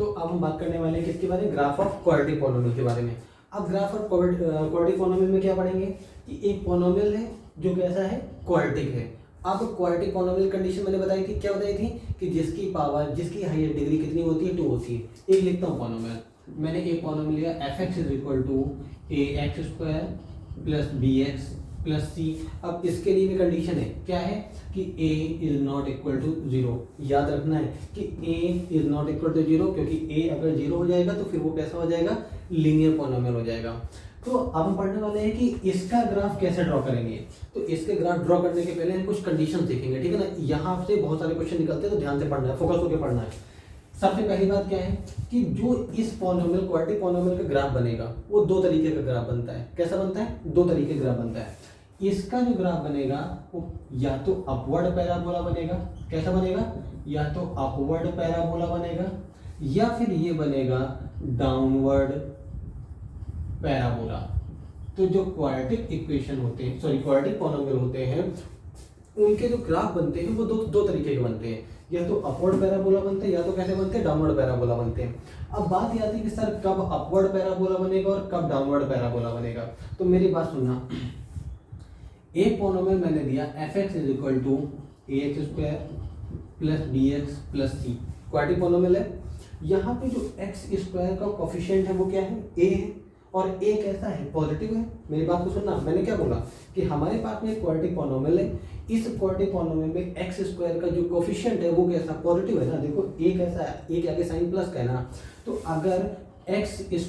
तो अब हम बात करने वाले हैं किसके बारे में, ग्राफ ऑफ क्वाड्रेटिक पॉलिनोमियल के बारे में। अब ग्राफ ऑफ क्वाड्रेटिक पॉलिनोमियल में क्या पढ़ेंगे कि एक पॉलिनोमियल है जो कैसा है, क्वाड्रेटिक है। अब क्वाड्रेटिक पॉलिनोमियल कंडीशन मैंने बताई थी, क्या बताई थी कि जिसकी पावर, जिसकी हाईएस्ट डिग्री कितनी होती है, 2 होती है। एक लिखता हूँ पॉलिनोमियल, मैंने एक पॉलिनोमियल लिया f(x) = ax² + bx + c। अब इसके लिए भी कंडीशन है, क्या है कि a ≠ 0। याद रखना है कि a ≠ 0, क्योंकि a अगर 0 हो जाएगा तो फिर वो कैसा हो जाएगा, लीनियर पॉलिनोमियल हो जाएगा। तो अब हम पढ़ने वाले हैं कि इसका ग्राफ कैसे ड्रॉ करेंगे। तो इसके ग्राफ ड्रॉ करने के पहले हम कुछ कंडीशन देखेंगे, ठीक है ना। यहाँ से बहुत सारे क्वेश्चन निकलते हैं, तो ध्यान से पढ़ना है, फोकस होकर पढ़ना है। सबसे पहली बात क्या है कि जो इस पॉलिनोमियल, क्वाड्रेटिक पॉलिनोमियल का ग्राफ बनेगा वो 2 तरीके का ग्राफ बनता है। कैसा बनता है, 2 तरीके का ग्राफ बनता है। इसका जो ग्राफ बनेगा वो या तो अपवर्ड पैराबोला बनेगा, कैसा बनेगा, या तो अपवर्ड पैराबोला बनेगा, या फिर ये बनेगा डाउनवर्ड पैराबोला। तो जो क्वाड्रेटिक इक्वेशन होते हैं, सॉरी क्वाड्रेटिक पॉलिनोमियल होते हैं, उनके जो ग्राफ बनते हैं वो दो तरीके के बनते हैं, या तो अपवर्ड पैराबोला बनते हैं, या तो कैसे बनते हैं, डाउनवर्ड पैराबोला बनते हैं। अब बात ये आती है कि सर कब अपवर्ड पैराबोला बनेगा और कब डाउनवर्ड पैराबोला बनेगा। तो मेरी बात सुनना, एक पॉलिनोमियल मैंने दिया f(x) = ax² + bx + c, quadratic polynomial है। यहाँ पे जो x² का कोफिशिएंट है वो क्या है, a है, और a कैसा है, पॉजिटिव है। मेरी बात को सुनना, मैंने क्या बोला कि हमारे पास में एक क्वाड्रेटिक पॉलिनोमियल है, इस क्वाड्रेटिक पॉलिनोमियल में x² का जो कोफिशिएंट है वो कैसा, पॉजिटिव है ना। देखो a कैसा है, a के आगे साइन प्लस का है ना। तो अगर x²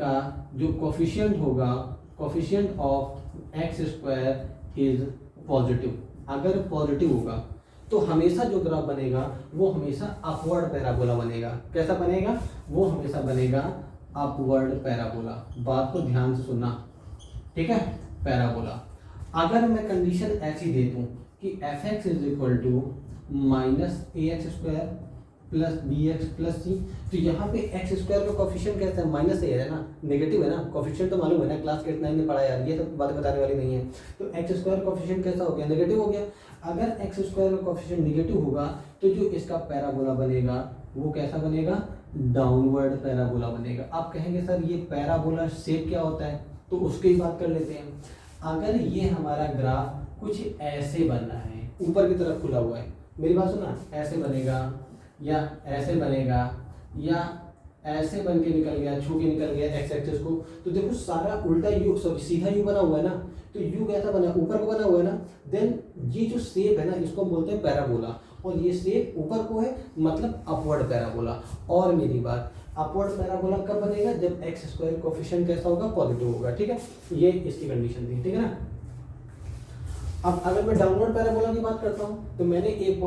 का जो कोफिशिएंट होगा, coefficient of x² is positive, अगर पॉजिटिव होगा तो हमेशा जो ग्राफ बनेगा वो हमेशा अपवर्ड पैराबोला बनेगा। कैसा बनेगा, वो हमेशा बनेगा अपवर्ड पैराबोला। बात को ध्यान से सुनना, ठीक है, पैराबोला। अगर मैं कंडीशन ऐसी दे दूं कि f(x) = -ax² + bx + c, तो यहाँ पे x² का कोफिशिएंट कैसा है, -a है ना, नेगेटिव है ना। कोफिशिएंट तो मालूम है ना, क्लास के 9 में पढ़ा यार, ये सब बातें बताने वाली नहीं है। तो x² कोफिशिएंट कैसा हो गया, नेगेटिव हो गया। अगर x² का कोफिशिएंट नेगेटिव होगा तो जो इसका पैराबोला बनेगा वो कैसा बनेगा, डाउनवर्ड पैराबोला बनेगा। आप कहेंगे सर ये पैराबोला शेप क्या होता है, तो उसकी ही बात कर लेते हैं। अगर ये हमारा ग्राफ कुछ ऐसे बनना है, ऊपर की तरफ खुला हुआ है, मेरी बात सुना, ऐसे बनेगा या ऐसे बनेगा या ऐसे बन के निकल गया, छू के निकल गया एक्स एक्सिस को, तो देखो सारा उल्टा यू, सीधा यू बना हुआ है ना। तो यू कैसा बना, ऊपर को बना हुआ है ना। देन ये जो शेप है ना, इसको बोलते हैं पैराबोला, और ये शेप ऊपर को है, मतलब अपवर्ड पैराबोला। और मेरी बात, अपवर्ड पैराबोला कब बनेगा, जब x² कोफिशिएंट कैसा होगा, पॉजिटिव होगा, ठीक है। ये इसकी कंडीशन थी, ठीक है ना। अब अगर मैं डाउनवर्ड पैराबोला की बात करता हूँ, तो मैंने एक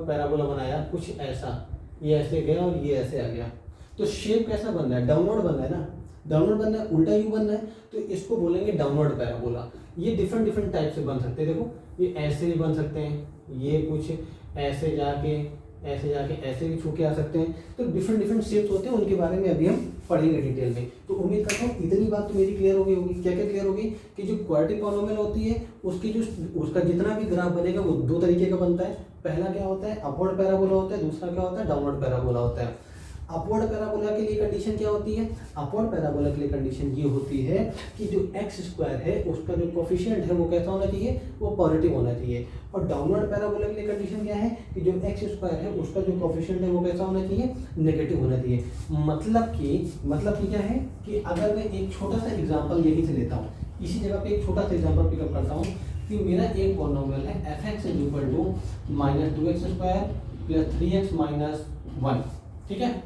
पैराबोला बनाया कुछ ऐसा, ये ऐसे गया और ये ऐसे आ गया। तो शेप कैसा बन रहा है, डाउनवर्ड बन रहा है ना, डाउनवर्ड बन रहा है, उल्टा यू बन रहा है, तो इसको बोलेंगे डाउनवर्ड पैराबोला। ये डिफरेंट टाइप से बन सकते हैं। देखो ये ऐसे भी बन सकते हैं, ये कुछ ऐसे जाके ऐसे भी छू के आ सकते हैं। तो डिफरेंट शेप्स होते हैं, उनके बारे में अभी हम पढ़ेंगे डिटेल में। तो उम्मीद करता हूँ इतनी बात तो मेरी क्लियर हो गई होगी। क्या क्या क्लियर होगी कि जो क्वाड्रेटिक पॉलिनोमियल होती है उसकी जो उसका जितना भी ग्राफ बनेगा वो 2 तरीके का बनता है। पहला क्या होता है, अपवर्ड पैराबोला होता है, दूसरा क्या होता है, डाउनवर्ड पैराबोला होता है। अपवर्ड पैराबोला के लिए कंडीशन क्या होती है, अपवर्ड पैराबोला के लिए कंडीशन ये होती है कि जो x² है उसका जो कोफिशिएंट है वो कैसा होना चाहिए, वो पॉजिटिव होना चाहिए। और डाउनवर्ड पैराबोला के लिए कंडीशन क्या है कि जो x² है उसका जो कोफिशिएंट है वो कैसा होना चाहिए, नेगेटिव होना चाहिए। मतलब कि क्या है कि अगर मैं एक छोटा सा एग्जांपल यही से लेता हूँ, इसी जगह पे एक छोटा सा एग्जांपल पिकअप करता हूँ कि मेरा एक पॉलिनोमियल है f(x) = -2x² + 3x - 1, ठीक है।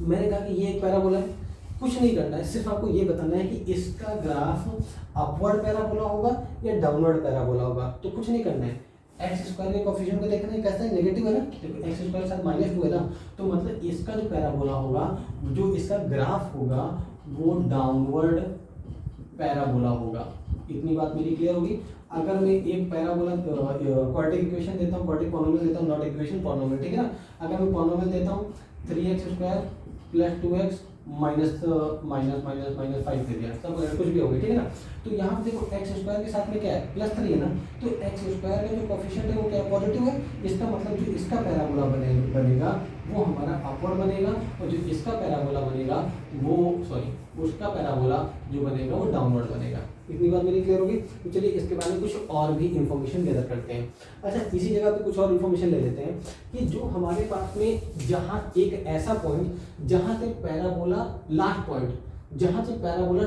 मैंने कहा कि ये एक पैराबोला है, कुछ नहीं करना है, सिर्फ आपको ये बताना है कि इसका ग्राफ अपवर्ड पैराबोला होगा या डाउनवर्ड पैराबोला होगा। तो कुछ नहीं करना है, x² के कोफिशिएंट को देखना है, कैसा है, नेगेटिव है ना। देखो x² के साथ -2 है ना, तो मतलब इसका जो पैराबोला होगा, जो इसका ग्राफ होगा वो डाउनवर्ड पैराबोला होगा। इतनी बात मेरी क्लियर होगी। अगर मैं एक पैराबोला क्वाड्रेटिक इक्वेशन देता हूँ, क्वाड्रेटिक पॉलिनोमियल देता हूँ, नॉट इक्वेशन, पॉलिनोमियल, ठीक है ना। अगर मैं पॉलिनोमियल देता हूँ 3x² + 2x -5 दे दिया, सब कुछ भी हो गया, ठीक है ना। तो यहाँ पे देखो x² के साथ में क्या है, +3 है ना, तो x² का जो कोफिशिएंट है वो क्या, पॉजिटिव है। इसका मतलब जो इसका पैराबोला बनेगा वो हमारा अपवर्ड बनेगा, और जो इसका पैराबोला बनेगा वो उसका पैराबोला जो बनेगा वो डाउनवर्ड बनेगा। इतनी बात मेरी क्लियर होगी। तो चलिए इसके बारे में कुछ और भी इंफॉर्मेशन गैदर करते हैं। अच्छा, इसी जगह पे कुछ और इंफॉर्मेशन ले लेते हैं कि जो हमारे पास में जहाँ एक ऐसा पॉइंट जहाँ से पैराबोला लास्ट पॉइंट जहाँ से पैराबोला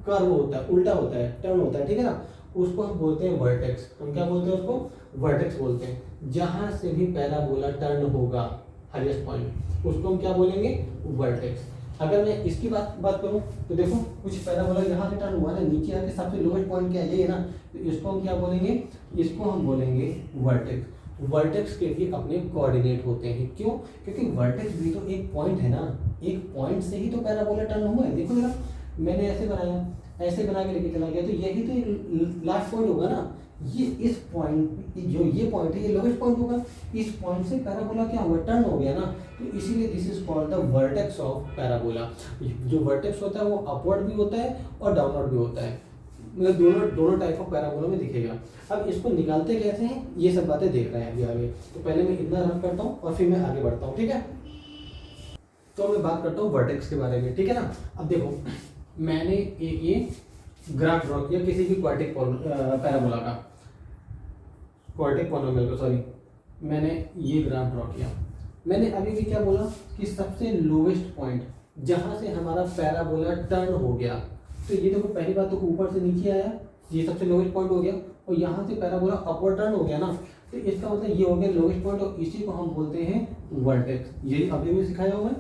कर्व होता है, उल्टा होता है, टर्न होता है, ठीक है ना, उसको हम बोलते हैं वर्टेक्स। हम क्या बोलते हैं उसको? वर्टेक्स बोलते हैं। जहाँ से भी पैराबोला टर्न होगा हाईएस्ट पॉइंट, उसको हम क्या बोलेंगे? वर्टेक्स। अगर मैं इसकी बात करूं तो देखो, कुछ पैराबोला यहाँ से टर्न हुआ ना, नीचे आके सबसे लोएस्ट पॉइंट क्या है, ये ना, तो इसको हम क्या बोलेंगे? इसको हम बोलेंगे वर्टेक्स। वर्टेक्स के भी अपने कोऑर्डिनेट होते हैं। क्यों? क्योंकि वर्टेक्स भी तो एक पॉइंट है ना, एक पॉइंट से ही तो पैराबोला टर्न हुआ है। देखो जरा, मैंने ऐसे बनाया, ऐसे बना के लेके चला गया, तो यही तो लास्ट पॉइंट होगा ना। ये इस पॉइंट, जो ये पॉइंट है, ये लोवेस्ट पॉइंट होगा। इस पॉइंट से पैराबोला क्या हुआ? टर्न हो गया ना, तो इसीलिए this is called the vertex of parabola. जो वर्टेक्स होता है वो अपवर्ड भी होता है और डाउनवर्ड भी होता है, मतलब दोनों टाइप ऑफ पैराबोला में दिखेगा। अब इसको निकालते कैसे हैं, ये सब बातें देख रहे हैं अभी आगे। तो पहले मैं इतना रफ करता हूँ और फिर मैं आगे बढ़ता हूँ, ठीक है। तो मैं बात करता हूँ वर्टेक्स के बारे में, ठीक है ना। अब देखो, मैंने एक ये ग्राफ ड्रॉ किया किसी भी क्वाड्रेटिक पैराबोला का, क्वाड्रेटिक पॉलिनोमियल का, सॉरी, मैंने ये ग्राफ ड्रॉ किया। मैंने अभी भी क्या बोला कि सबसे लोवेस्ट पॉइंट जहाँ से हमारा पैराबोला टर्न हो गया, तो ये देखो, पहली बात तो ऊपर से नीचे आया, ये सबसे लोवेस्ट पॉइंट हो गया, और यहाँ से पैराबोला अपवर्ड टर्न हो गया ना, तो इसका मतलब ये हो गया लोवेस्ट पॉइंट, और इसी को हम बोलते हैं वर्टेक्स। ये अभी भी सिखाया हुआ है।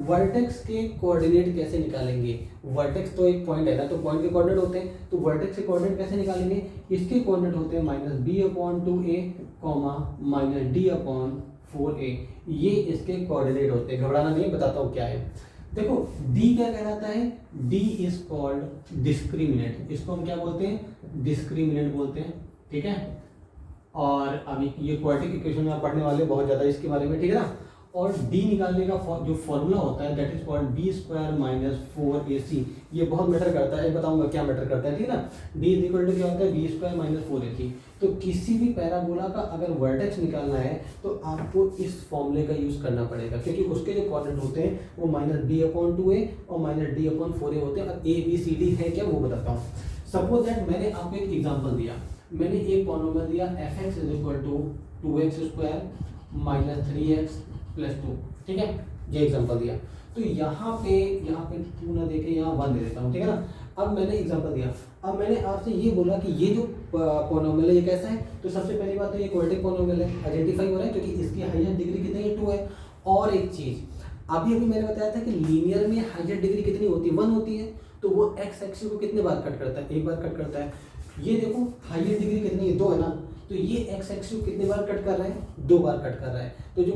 वर्टेक्स के कोऑर्डिनेट कैसे निकालेंगे? वर्टेक्स तो एक पॉइंट है ना, तो पॉइंट के कोऑर्डिनेट होते हैं, तो वर्टेक्स के कोऑर्डिनेट कैसे निकालेंगे? इसके कोऑर्डिनेट होते हैं -b/2a, -d/4a। ये इसके कोऑर्डिनेट होते हैं। घबराना नहीं, बताता हूँ क्या है। देखो, d क्या कहलाता है? d is called discriminant. इसको हम क्या बोलते हैं? डिस्क्रिमिनेंट बोलते हैं, ठीक है। और अभी ये क्वाड्रेटिक इक्वेशन में आप पढ़ने वाले बहुत ज़्यादा इसके बारे में, ठीक है ना। और d निकालने का जो फॉर्मूला होता है, that is called b² - 4ac। ये बहुत मैटर करता है, बताऊंगा क्या मैटर करता है, ठीक है ना। d इज इक्वल टू क्या होता है? b² - 4ac। तो किसी भी पैराबोला का अगर वर्टेक्स निकालना है तो आपको इस फॉर्मूले का यूज करना पड़ेगा, क्योंकि उसके जो कोऑर्डिनेट होते हैं वो -b/2a और -d/4a होते हैं। और a b c d है क्या, वो बताता हूँ। सपोज दैट मैंने आपको एक एग्जाम्पल दिया, मैंने एक पॉलिनोमियल दिया f(x = 2x² - 3x + 2, ठीक है, ये एग्जांपल दिया। तो यहाँ पे 2 ना देके यहाँ 1 दे देता हूँ, ठीक है ना। अब मैंने एग्जांपल दिया, अब मैंने आपसे ये बोला कि ये जो पॉलिनोमियल है ये कैसा है, तो सबसे पहली बात तो ये क्वाड्रेटिक पॉलिनोमियल है, आइडेंटिफाई हो रहा है, क्योंकि इसकी हाईएस्ट डिग्री कितनी है? 2 है। और एक चीज, अभी मैंने बताया था कि लीनियर में हाईएस्ट डिग्री कितनी होती है? 1 होती है। तो वो एक्स एक्सिस को कितने बार कट करता है? एक बार कट करता है। ये देखो, हाईएस्ट डिग्री कितनी है? 2 है ना, तो ये एक्स एक्सिस को कितने बार कट कर रहा है? 2 बार कट कर रहा है। तो जो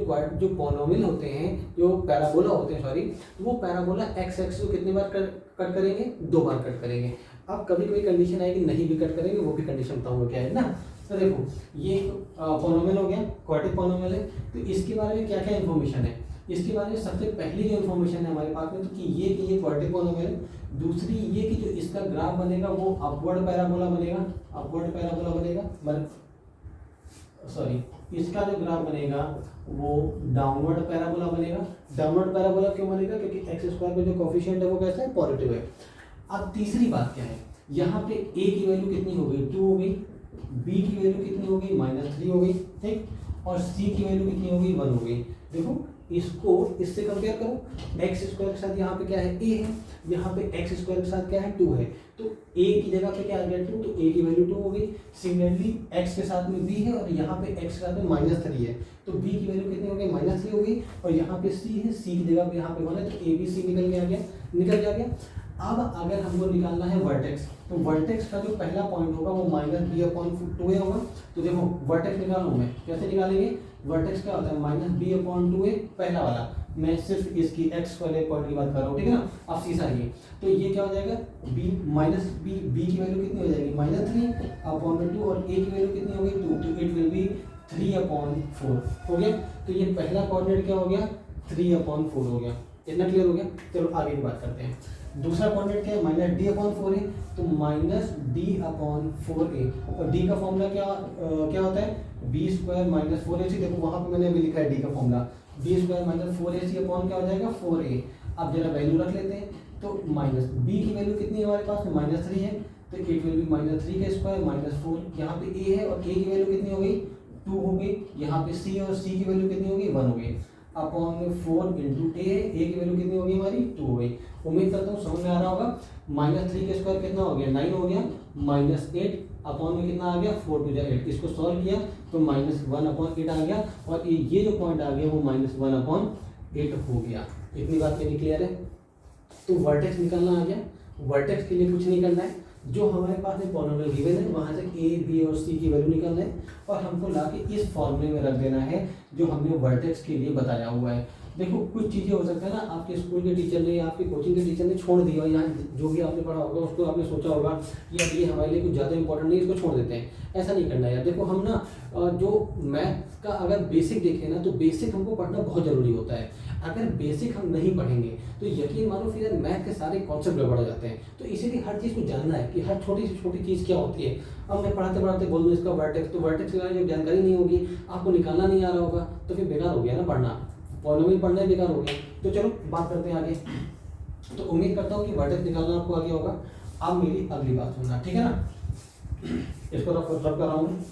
पॉलिनोमियल होते हैं, जो पैराबोला होते हैं, सॉरी, तो वो पैराबोला एक्स एक्सिस को कितने बार कट करेंगे? 2 बार कट करेंगे। अब कभी कोई कंडीशन आएगी नहीं भी कट करेंगे, वो भी कंडीशन बताऊंगा क्या है ना। तो देखो, ये पॉलिनोमियल हो गया, क्वाड्रेटिक पॉलिनोमियल है। तो इसके बारे में क्या क्या इन्फॉर्मेशन है? इसके बारे में सबसे पहली जो इन्फॉर्मेशन है हमारे पास में, तो कि ये क्वाड्रेटिक पॉलिनोमियल है। दूसरी ये कि जो इसका ग्राफ बनेगा वो अपवर्ड पैराबोला बनेगा, अपवर्ड पैराबोला बनेगा, सॉरी, इसका जो ग्राफ बनेगा वो डाउनवर्ड पैराबोला बनेगा। डाउनवर्ड पैराबोला क्यों बनेगा? क्योंकि x² पे जो कोफिशिएंट है वो कैसा है? पॉजिटिव है। अब तीसरी बात क्या है, यहाँ पे a की वैल्यू कितनी हो गई? 2 हो गई, b की वैल्यू कितनी हो गई? -3 हो गई, ठीक, और c की वैल्यू कितनी हो गई? 1 हो गई। देखो, इसको इससे कंपेयर करो, x² के साथ यहाँ पे क्या है? a है, यहाँ पे x² के साथ क्या है? 2 है, तो a की जगह पे क्या आ गया? 2, तो a की वैल्यू 2 हो गई। सिमिलरली x के साथ में b है और यहाँ पे x के साथ में -3 है, तो b की वैल्यू कितनी हो गई? -3 हो गई। और यहाँ पे c है, c की जगह पे यहाँ पे 1 है, तो a b c निकल गया। अब अगर हमको निकालना है वर्टेक्स, तो वर्टेक्स का जो पहला पॉइंट होगा वो -b/2a होगा। तो देखो, वर्टेक्स निकालूँ मैं, कैसे निकालेंगे? वर्टेक्स क्या होता है? -b/2a, पहला वाला। मैं सिर्फ इसकी x वाले पॉइंट की बात कर रहा हूँ, ठीक है ना। अब सीधा ये, तो ये क्या हो जाएगा? b की वैल्यू कितनी हो जाएगी? -3/2, और a की वैल्यू कितनी हो गई? 2, तो इट विल बी 3/4 हो गया। तो ये पहला कोऑर्डिनेट क्या हो गया? 3/4 हो गया। इतना क्लियर हो गया। चलो आगे की बात करते हैं। दूसरा कोऑर्डिनेट क्या है? -d/4 है, तो -d/4a, और d का फॉर्मूला क्या होता है? b² - 4ac। देखो, वहां पे मैंने अभी लिखा है d का formula, b square minus 4ac upon क्या हो जाएगा 4a। अब जरा वैल्यू रख लेते हैं, तो माइनस बी की वैल्यू कितनी है हमारे पास में -3 है, तो इट विल बी -3 का स्क्वायर -4, यहाँ पे a है और a की वैल्यू कितनी हो गई 2 हो गई, यहाँ पे c और c की वैल्यू कितनी हो गई 1 हो गई, अपॉन में 4 इंटू a है, a की वैल्यू कितनी हो गई हमारी 2 हो गई। उम्मीद करता हूँ समझ में आ रहा होगा। -3 का स्क्वायर कितना हो गया 9 हो गया, -8 अपॉन में कितना आ गया 4 टू 8, इसको सॉल्व किया तो -1/8 आ गया, और ये जो पॉइंट आ गया वो -1/8 हो गया। इतनी बात मेरी क्लियर है। तो वर्टेक्स निकालना आ गया। वर्टेक्स के लिए कुछ नहीं करना है, जो हमारे पास में पॉलिनोमियल गिवन है वहाँ से a, b और c की वैल्यू निकालना है और हमको लाके इस फॉर्मूले में रख देना है जो हमने वर्टेक्स के लिए बताया हुआ है। देखो कुछ चीज़ें हो सकता है ना, आपके स्कूल के टीचर ने या आपके कोचिंग के टीचर ने छोड़ दिया, यहाँ जो भी आपने पढ़ा होगा उसको आपने सोचा होगा कि यार ये हमारे लिए कुछ ज़्यादा इंपॉर्टेंट नहीं, इसको छोड़ देते हैं। ऐसा नहीं करना यार। देखो हम ना जो मैथ का अगर बेसिक देखें ना, तो बेसिक हमको पढ़ना बहुत ज़रूरी होता है। अगर बेसिक हम नहीं पढ़ेंगे तो यकीन मानो फिर मैथ के सारे कॉन्सेप्ट गड़बड़ जाते हैं। तो इसीलिए हर चीज़ को जानना है कि हर छोटी से छोटी चीज़ क्या होती है। अब मैं पढ़ाते पढ़ाते बोल दूँ इसका वर्टेक्स, तो वर्टेक्स के बारे में जानकारी नहीं होगी, आपको निकालना नहीं आ रहा होगा, तो फिर बेकार हो गया ना पढ़ना, पॉलिनोमियल पढ़ना ही बेकार हो गया। तो चलो बात करते हैं आगे। तो उम्मीद करता हूँ कि वर्टेक्स निकालना आपको आ गया होगा। अब मेरी अगली बात सुनना, ठीक है ना। इसको रफ कर रहा हूँ।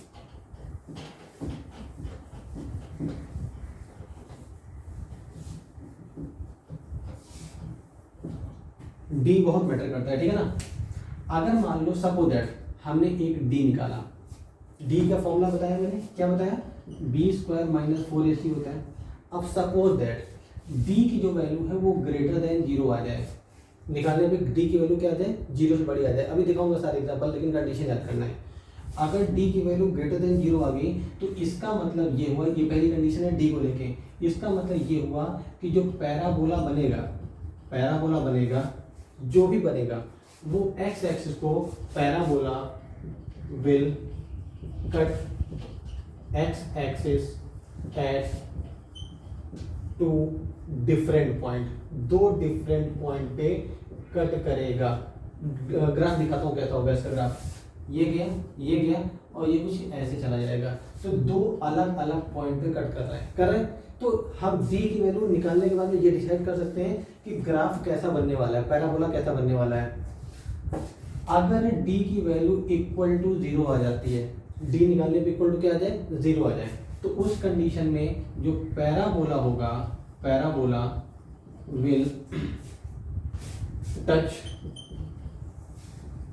डी बहुत मैटर करता है, ठीक है ना। अगर मान लो सपोज दैट हमने एक डी निकाला, डी का फॉर्मूला बताया मैंने, क्या बताया, बी स्क्वायर माइनस 4ac होता है। अब सपोज दैट डी की जो वैल्यू है वो ग्रेटर देन 0 आ जाए, निकालने पे डी की वैल्यू क्या आ जाए 0 से बड़ी आ जाए। अभी दिखाऊंगा सारे एग्जांपल, लेकिन कंडीशन याद करना है। अगर डी की वैल्यू ग्रेटर देन 0 आ गई तो इसका मतलब ये हुआ, ये पहली कंडीशन है डी को लेके, इसका मतलब ये हुआ कि जो पैराबोला बनेगा जो भी बनेगा वो एक्स एक्सिस को parabola will cut x axis at 2 different point, 2 different point पे कट करेगा। ग्राफ दिखाता हूँ कैसा होगा इसका ग्राफ। ये गया और ये कुछ ऐसे चला जाएगा। तो 2 अलग अलग पॉइंट पे कट कर रहे हैं। तो हम डी की वैल्यू निकालने के बाद में ये डिसाइड कर सकते हैं कि ग्राफ कैसा बनने वाला है, पैराबोला कैसा बनने वाला है। अगर डी की वैल्यू इक्वल टू 0 आ जाती है, डी निकालने पे इक्वल टू क्या आ जाए 0 आ जाए, तो उस कंडीशन में जो पैराबोला होगा, parabola will touch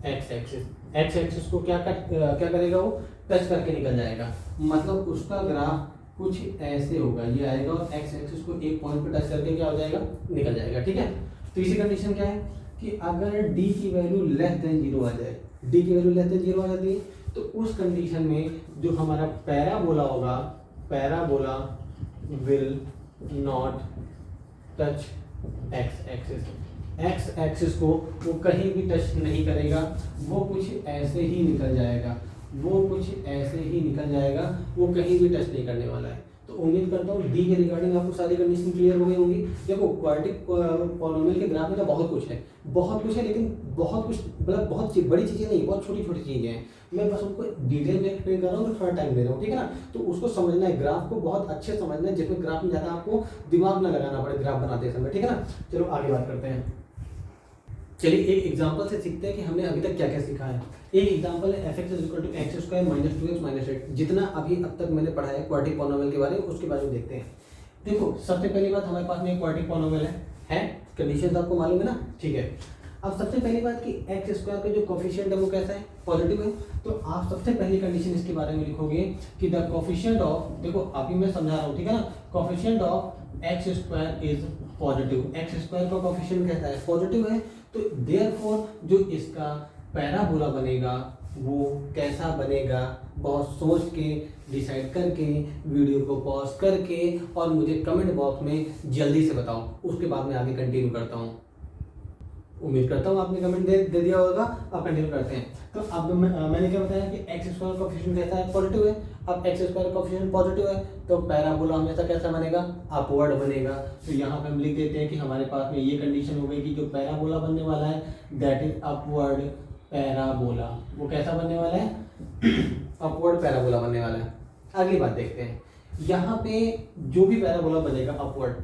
x axis, x axis को क्या करेगा, वो टच करके निकल जाएगा। मतलब उसका ग्राफ कुछ ऐसे होगा, ये आएगा और एक्स एक्सिस को एक पॉइंट पे टच करके क्या हो जाएगा, निकल जाएगा, ठीक है। तीसरी कंडीशन क्या है कि अगर डी की वैल्यू लेस देन 0 आ जाए, डी की वैल्यू लेस देन 0 आ जाती है, तो उस कंडीशन में जो हमारा पैराबोला होगा, parabola will not touch x axis, x axis को वो कहीं भी टच नहीं करेगा, वो कुछ ऐसे ही निकल जाएगा, वो कहीं भी टच नहीं करने वाला है। तो उम्मीद करता हूँ डी के रिगार्डिंग आपको सारी कंडीशन क्लियर हो गई होंगी। देखो क्वाड्रेटिक पॉलिनोमियल के ग्राफ में तो बहुत कुछ है, लेकिन बहुत कुछ मतलब बहुत बड़ी चीज़ें नहीं, बहुत छोटी छोटी चीज़ें हैं। मैं बस उनको डिटेल में एक्सप्लेन कर रहा हूँ, तो थोड़ा टाइम दे रहा हूँ, ठीक है ना। तो उसको समझना है, ग्राफ को बहुत अच्छे समझना है, जिसमें ग्राफ में ज़्यादा आपको दिमाग ना लगाना पड़े ग्राफ बनाते समय, ठीक है ना। चलो आगे बात करते हैं। चलिए एक एग्जांपल से सीखते हैं कि हमने अभी तक क्या क्या सीखा है। एक एग्जांपल है f(x = x² - 2x - 8। जितना अभी अब तक मैंने पढ़ा है क्वाड्रेटिक पॉलिनोमियल के बारे में, उसके बारे में देखते हैं। देखो सबसे पहली बात, हमारे पास में एक क्वाड्रेटिक पॉलिनोमियल है, कंडीशन आपको मालूम है ना, ठीक है। अब सबसे पहली बात कि x² का जो कोफिशिएंट है वो कैसा है, पॉजिटिव है। तो आप सबसे पहली कंडीशन इसके बारे में लिखोगे कि द कोफिशिएंट ऑफ, देखो अभी मैं समझा रहा हूँ, ठीक है ना, coefficient of x² is positive. x² का कोफिशिएंट कैसा है, पॉजिटिव है। तो देयरफॉर जो इसका पैराबोला बनेगा वो कैसा बनेगा, बहुत सोच के डिसाइड करके वीडियो को पॉज करके और मुझे कमेंट बॉक्स में जल्दी से बताओ, उसके बाद मैं आगे कंटिन्यू करता हूँ। उम्मीद करता हूँ आपने कमेंट दे दिया होगा। अब कंटिन्यू करते हैं। तो अब मैंने क्या बताया कि x² कोफिशिएंट कैसा है, पॉजिटिव है। अब x² कोफिशिएंट पॉजिटिव है तो पैराबोला हमेशा कैसा बनेगा, अपवर्ड बनेगा। तो यहाँ पे हम लिख देते हैं कि हमारे पास में ये कंडीशन हो गई कि जो पैराबोला बनने वाला है दैट इज अपवर्ड पैराबोला। वो कैसा बनने वाला है, अपवर्ड पैराबोला बनने वाला है। अगली बात देखते हैं, यहाँ पे जो भी पैराबोला बनेगा अपवर्ड,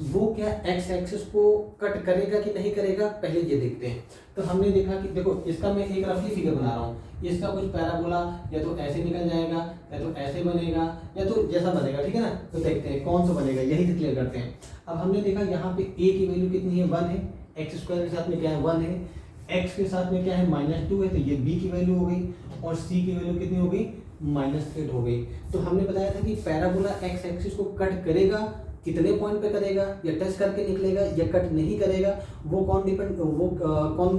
वो क्या एक्स एक्सिस को कट करेगा कि नहीं करेगा, पहले ये देखते हैं। तो हमने देखा कि देखो इसका मैं एक रफली फिगर बना रहा हूँ, इसका कुछ पैराबोला या तो ऐसे निकल जाएगा या तो ऐसे बनेगा या तो जैसा बनेगा, ठीक है ना। तो देखते हैं कौन सा बनेगा, यही से क्लियर करते हैं। अब हमने देखा यहाँ पे ए की वैल्यू कितनी है, 1 है, एक्स स्क्वायर के साथ में क्या है 1 है, एक्स के साथ में क्या है -2 है, तो ये बी की वैल्यू हो गई, और सी की वैल्यू कितनी हो गई -8 हो गई। तो हमने बताया था कि पैराबोला एक्स एक्सिस को कट करेगा, कितने पॉइंट पे करेगा, या टच करके निकलेगा या कट नहीं करेगा, वो कौन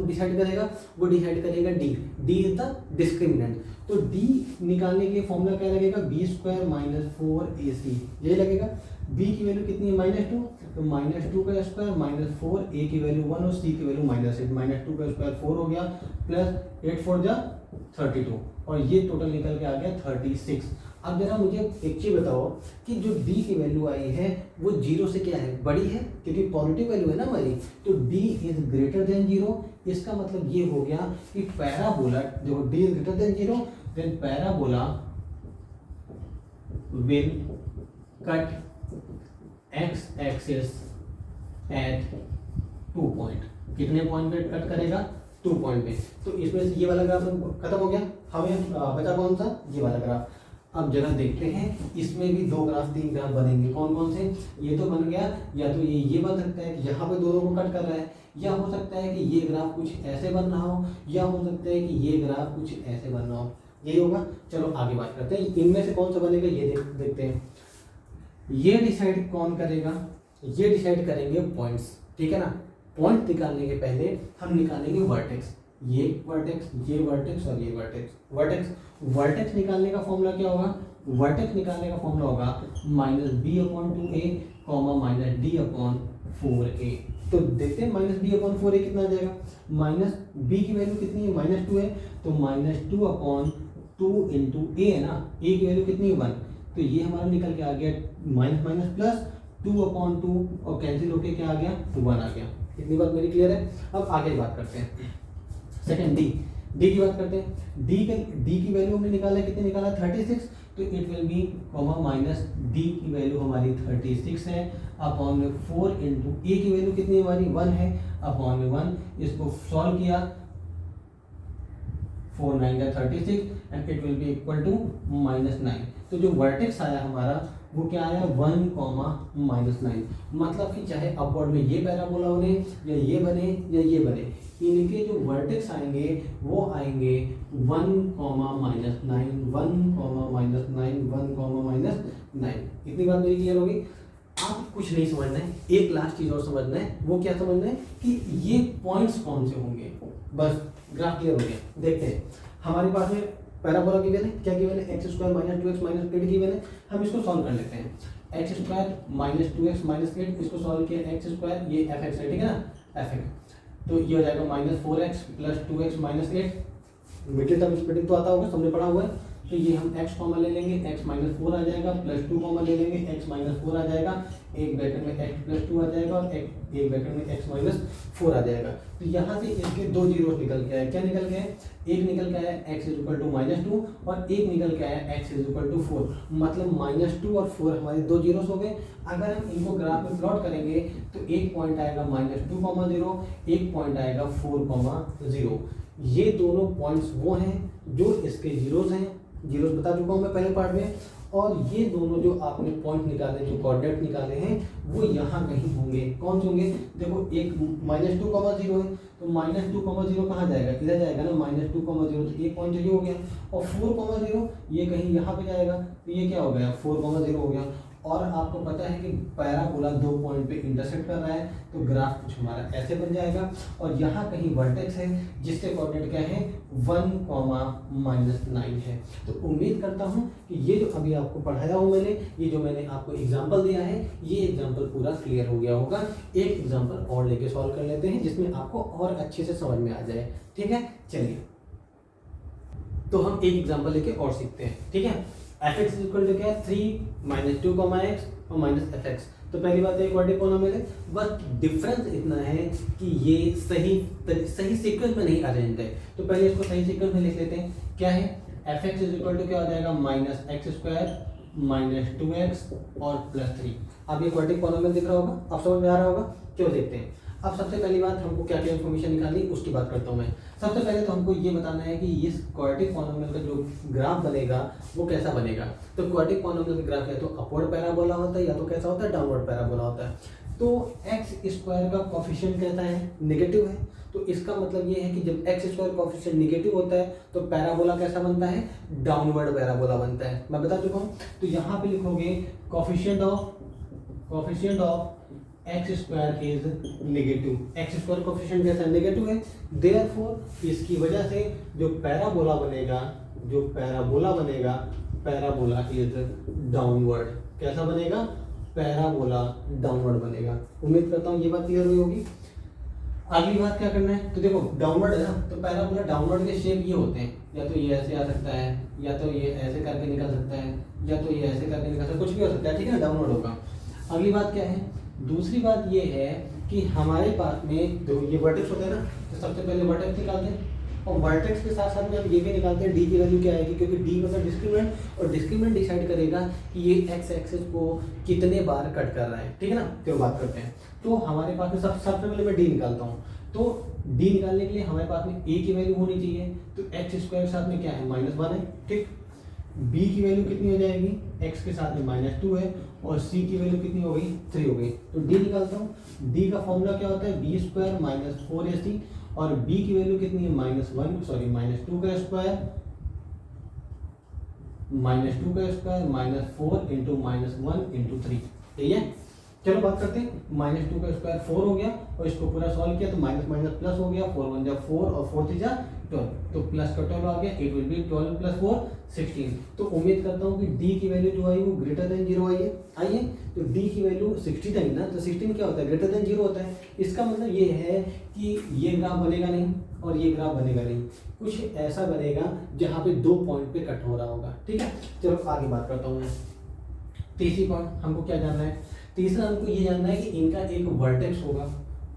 डिसाइड करेगा, वो डिसाइड करेगा डी इज द डिस्क्रिमिनेंट। तो डी निकालने के फॉर्मूला क्या लगेगा, बी स्क्वायर -4ac, यही लगेगा। बी की वैल्यू कितनी है -2, तो -2 का स्क्वायर -4, ए की वैल्यू 1 और सी की वैल्यू -8, -2 का स्क्वायर 4 हो गया, प्लस 8 4 जा 32, और ये टोटल निकल के आ गया 36। अब जरा मुझे एक चीज बताओ कि जो डी की वैल्यू आई है वो 0 से क्या है, बड़ी है, क्योंकि पॉजिटिव वैल्यू है ना हमारी, तो डी इज ग्रेटर देन 0। इसका मतलब ये हो गया कि पैराबोला, देखो D is greater than 0, then parabola will cut x axis at 2 point. कितने पॉइंट पे कट करेगा, 2 पॉइंट पे। तो इसमें से ये वाला ग्राफ खत्म हो गया, हमें बचा कौन सा, ये वाला ग्राफ। अब जरा देखते हैं, इसमें भी 2 ग्राफ 3 ग्राफ बनेंगे, कौन कौन से। ये तो बन गया, या तो ये बन सकता है कि यहाँ पे दोनों को कट कर रहा है, या हो सकता है कि ये ग्राफ कुछ ऐसे बन रहा हो, या हो सकता है कि ये ग्राफ कुछ ऐसे बन रहा हो, यही होगा। चलो आगे बात करते हैं, इनमें से कौन सा बनेगा ये देखते हैं। ये डिसाइड कौन करेगा, ये डिसाइड करेंगे पॉइंट्स, ठीक है ना। पॉइंट निकालने के पहले हम निकालेंगे वर्टेक्स, ये वर्टेक्स, ये वर्टेक्स और ये वर्टेक्स। वर्टेक्स निकालने का फॉर्मूला क्या होगा, वर्टेक्स निकालने का फॉर्मूला होगा -b/2a, -d/4a। तो देखते हैं -b/4a कितना आ जाएगा, -b की वैल्यू कितनी है -2 है, तो -2/2 इंटू a है ना, a की वैल्यू कितनी है 1, तो ये हमारा निकल के आ गया माइनस प्लस 2/2, और कैंसिल होके क्या आ गया 1 आ गया। इतनी बात मेरी क्लियर है। अब आगे बात करते हैं, सेकंड डी की बात करते हैं। डी की वैल्यू हमने निकाला, कितने निकाला 36, तो it will B minus D की वैल्यू हमारी 36 है अपॉन में 4 इंटू ए की वैल्यू कितनी हमारी 1 है अपॉन में 1। इसको सॉल्व किया, 4 9 का 36 and it will be equal to -9। तो जो वर्टेक्स आया हमारा वो क्या आया 1, -9। मतलब कि चाहे अपवर्ड में ये पैराबोला बने या ये बने या ये बने, इनके जो वर्टेक्स आएंगे वो आएंगे 1, -9, 1, -9, 1, -9। इतनी बात मेरी क्लियर होगी। आप कुछ नहीं समझना है, एक लास्ट चीज और समझना है, वो क्या समझना है कि ये पॉइंट्स कौन से होंगे, बस ग्राफ क्लियर हो गया। देखते हैं, हमारे पास में पैराबोला गिवन है, क्या गिवन है, x² - 2x - 8 गिवन है। हम इसको सॉल्व कर लेते हैं, x² - 2x - 8, इसको सॉल्व किया, x², ये fx है, ठीक है ना, fx, तो ये हो जाएगा -4x + 2x - 8। Middle term splitting तो आता होगा, सबने पढ़ा हुआ है। तो ये हम x कॉमन ले लेंगे, x -4 आ जाएगा, +2 कॉमन ले लेंगे, x -4 आ जाएगा, एक ब्रैकेट में x +2 आ जाएगा, और एक ब्रैकेट में x -4 आ जाएगा। तो यहाँ से इसके 2 जीरो निकल के आए, क्या निकल के आए, एक निकल के आया x = -2 और एक निकल के आया x = 4। मतलब -2 और 4 हमारे 2 जीरोस हो गए। अगर हम इनको ग्राफ में प्लॉट करेंगे तो एक पॉइंट आएगा -2, एक पॉइंट आएगा 4, 0। ये दोनों पॉइंट्स वो हैं जो इसके जीरोस हैं, जीरोस बता चुका हूँ मैं पहले पार्ट में। और ये दोनों जो आपने पॉइंट निकाले, जो कोऑर्डिनेट निकाले हैं, वो यहाँ कहीं होंगे। कौन से होंगे, देखो एक -2, 0 है, तो -2, 0 कहाँ जाएगा, इधर जाएगा ना, -2, 0, तो एक पॉइंट ये हो गया। और 4, 0 ये कहीं यहाँ पे जाएगा, तो ये क्या हो गया 4, 0 हो गया। और आपको पता है कि पैराबोला 2 पॉइंट पे इंटरसेक्ट कर रहा है, तो ग्राफ कुछ हमारा ऐसे बन जाएगा। और यहाँ कहीं वर्टेक्स है जिसके कोऑर्डिनेट क्या है 1, -9 है। तो उम्मीद करता हूँ कि ये जो अभी आपको पढ़ाया हूँ मैंने, ये जो मैंने आपको एग्जाम्पल दिया है, ये एग्जाम्पल पूरा क्लियर हो गया होगा। एक एग्जाम्पल और लेके सॉल्व कर लेते हैं जिसमें आपको और अच्छे से समझ में आ जाए, ठीक है। चलिए, तो हम एक एग्जाम्पल लेके और सीखते हैं, ठीक है। fx = क्या है 3 - 2, x और -fx। तो पहली बात है क्वाड्रेटिक पॉलिनोमियल है, बस डिफरेंस इतना है कि ये सही सीक्वेंस में नहीं अरेंज्ड है। तो पहले इसको सही सीक्वेंस में लिख लेते हैं। क्या है fx = क्या हो जाएगा -x² -2x और +3। अब ये क्वाड्रेटिक पॉलिनोमियल दिख रहा होगा, अब समझ में आ रहा होगा, क्यों देखते हैं। अब सबसे पहली बात हमको क्या क्या इन्फॉर्मेशन निकालनी उसकी बात करता हूँ मैं। सबसे पहले तो हमको ये बताना है कि इस क्वाड्रेटिक पॉलिनोमियल का जो ग्राफ बनेगा वो कैसा बनेगा। तो क्वाड्रेटिक पॉलिनोमियल का ग्राफ या तो अपवर्ड पैराबोला होता है या तो कैसा होता है, डाउनवर्ड पैराबोला होता है। तो एक्स स्क्वायर का कोफिशिएंट कहता है नेगेटिव है, तो इसका मतलब ये है कि जब एक्स स्क्वायर कोफिशिएंट नेगेटिव होता है तो पैराबोला कैसा बनता है, डाउनवर्ड पैराबोला बनता है। मैं बता चुका हूँ। तो यहाँ पे लिखोगे coefficient of x square is negative. X square coefficient कैसा है, नेगेटिव है। देयरफॉर इसकी वजह से जो पैराबोला बनेगा, पैराबोला इज डाउनवर्ड। कैसा बनेगा, पैराबोला डाउनवर्ड बनेगा। उम्मीद करता हूँ ये बात क्लियर हुई होगी। अगली बात क्या करना है, तो देखो डाउनवर्ड है ना, तो पैराबोला डाउनवर्ड के शेप ये होते हैं, या तो ये ऐसे आ सकता है, या तो ये ऐसे करके निकल सकता है, या तो ये ऐसे करके निकल सकता है, कुछ भी हो सकता है, ठीक है ना, डाउनवर्ड होगा। अगली बात क्या है, दूसरी बात ये है कि हमारे पास में देखो ये वर्टेक्स होता है ना, तो सबसे पहले वर्टेक्स निकालते हैं, और वर्टेक्स के साथ साथ में हम ये भी निकालते हैं डी की वैल्यू क्या आएगी, क्योंकि डी मतलब डिस्क्रिमिनेंट, और डिस्क्रिमिनेंट डिसाइड करेगा कि ये एक्स एक्सिस को कितने बार कट कर रहा है, ठीक है ना। तो बात करते हैं, तो हमारे पास में सबसे पहले मैं डी निकालता हूँ। तो डी निकालने के लिए हमारे पास में ए की वैल्यू होनी चाहिए, तो एक्स स्क्वायर के साथ में क्या है, -1 है, ठीक। बी की वैल्यू कितनी हो जाएगी, एक्स के साथ में -2 है, और सी की वैल्यू कितनी हो गई, 3 हो गई। तो डी निकालता हूँ। डी का फॉर्मूला क्या होता है, बी स्क्वायर -4ac, और बी की वैल्यू कितनी है, -2 का स्क्वायर, -2 का स्क्वायर -4 इंटू -1 इंटू 3, ठीक है। चलो बात करते हैं, -2 का स्क्वायर 4 हो गया, और इसको पूरा सॉल्व किया तो माइनस माइनस प्लस हो गया, 4 1 4 और 4 3 12, तो प्लस का 12 आ गया, इट विल बी 12 + 4 16। तो उम्मीद करता हूँ कि डी की वैल्यू जो आई वो ग्रेटर देन 0 आई है। तो डी की वैल्यू 16 आई ना, तो 16 क्या होता है, ग्रेटर देन 0 होता है। इसका मतलब ये है कि ये ग्राफ बनेगा नहीं और ये ग्राफ बनेगा नहीं, कुछ ऐसा बनेगा जहाँ पे 2 पॉइंट पे कट हो रहा होगा, ठीक है। चलो आगे बात करता हूँ मैं। तीसरी पॉइंट हमको क्या जानना है, तीसरा हमको ये जानना है कि इनका एक वर्टेक्स होगा।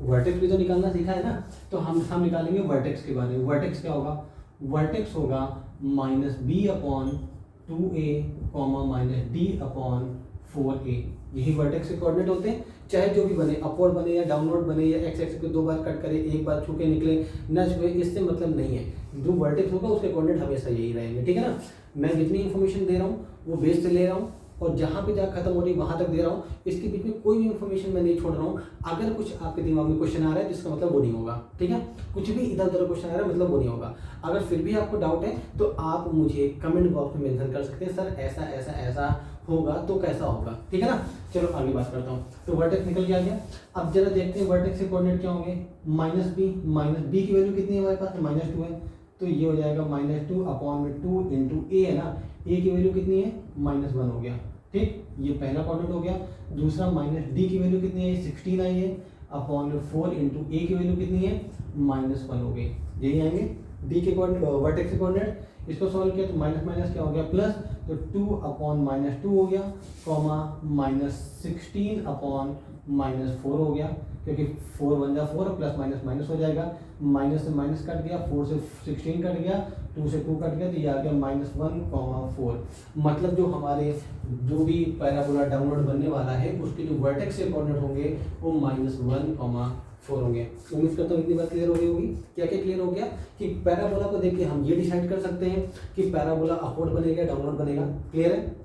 वर्टेक्स भी तो निकालना सीखा है ना, तो हम निकालेंगे वर्टेक्स के बारे में। वर्टेक्स क्या होगा, वर्टेक्स होगा -b/2a, -d/4a। यही वर्टेक्स के कोऑर्डिनेट होते हैं, चाहे जो भी बने, अपवर्ड बने या डाउनवर्ड बने, या एक्स एक्सिस को 2 बार कट करे, एक बार छू के निकले, न छुए, इससे मतलब नहीं है। जो वर्टेक्स होगा उसके कोऑर्डिनेट हमेशा यही रहेंगे, ठीक है ना। मैं जितनी इन्फॉर्मेशन दे रहा हूँ वो बेस से ले रहा हूँ, और जहाँ पे जहाँ खत्म हो रही है वहाँ तक दे रहा हूँ। इसके बीच में कोई भी इन्फॉर्मेशन मैं नहीं छोड़ रहा हूँ। अगर कुछ आपके दिमाग में क्वेश्चन आ रहा है जिसका मतलब वो नहीं होगा, ठीक है। कुछ भी इधर उधर क्वेश्चन आ रहा है मतलब वो नहीं होगा। अगर फिर भी आपको डाउट है तो आप मुझे कमेंट बॉक्स में मेंशन कर सकते हैं, सर ऐसा ऐसा ऐसा होगा तो कैसा होगा, ठीक है ना। चलो आगे बात करता हूँ। तो वर्टेक्स निकल के आ गया। अब जरा देखते हैं वर्टेक्स के कोऑर्डिनेट क्या होंगे। -b की वैल्यू कितनी है हमारे पास, -2 है, तो ये हो जाएगा -2/2 इंटू ए है ना। ए की वैल्यू कितनी है, -1 हो गया, ठीक। ये पहला कोऑर्डिनेट हो गया। दूसरा -d की वैल्यू कितनी है, 16 आई है, /4 इंटू ए की वैल्यू कितनी है, -1 हो गई। यही आएंगे डी के कोऑर्डिनेट, वर्टेक्स के कोऑर्डिनेट। इसको सॉल्व किया तो माइनस माइनस क्या हो गया, प्लस, तो 2/-2 हो गया, -16/-4 हो गया, क्योंकि 4 1 जा 4, प्लस माइनस माइनस हो जाएगा, माइनस से माइनस कट गया, 4 से 16 कट गया, 2 से 2 कट गया, तो ये आ गया -1,4। मतलब जो हमारे जो भी पैराबोला डाउनवर्ड बनने वाला है उसके जो वर्टेक्स के कोऑर्डिनेट होंगे वो -1,4 होंगे। उम्मीद करता हूँ इतनी बात क्लियर हो गई होगी। क्या क्या क्लियर हो गया कि पैराबोला को देख के हम ये डिसाइड कर सकते हैं कि पैराबोला अपवर्ड बनेगा डाउनवर्ड बनेगा, क्लियर है।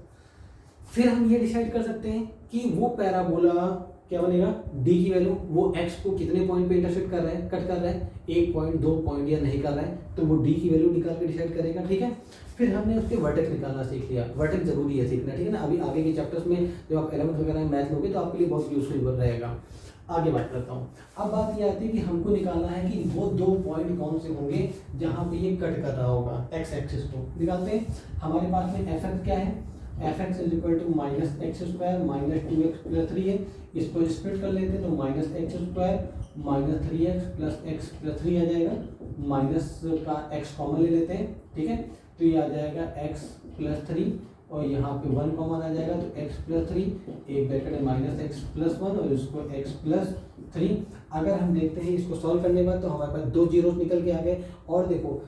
फिर हम ये डिसाइड कर सकते हैं कि वो पैराबोला क्या बनेगा, डी की वैल्यू वो एक्स को कितने पॉइंट पे इंटरसेक्ट कर रहा है, कट कर रहा है, 1 पॉइंट 2 पॉइंट या नहीं कर रहा है, तो वो डी की वैल्यू निकाल के डिसाइड करेगा, ठीक है। फिर हमने उसके वर्टेक्स निकालना सीख लिया। वर्टेक्स जरूरी है सीखना, ठीक है ना। अभी आगे के चैप्टर्स में जब आप 11th वगैरह में मैथ लोगे तो आपके लिए बहुत यूजफुल रहेगा। आगे बात करता हूँ। अब बात ये आती है कि हमको निकालना है कि वो 2 पॉइंट कौन से होंगे जहाँ पे ये कट कर रहा होगा एक्स एक्सिस को। निकालते हैं। हमारे पास में एफ एक्स क्या है, fx = -x² -2x + 3 है। इसको स्प्लिट कर लेते हैं तो -x² -3x + x + 3 आ जाएगा। माइनस का x कॉमन ले लेते हैं, ठीक है। तो ये आ जाएगा x + 3 और यहाँ पे 1 कॉमन आ जाएगा तो x + 3, एक ब्रैकेट में -x + 1 और इसको x + 3। अगर हम देखते हैं इसको सॉल्व करने के बाद तो हमारे पास 2 जीरोस निकल के आ गए। और देखो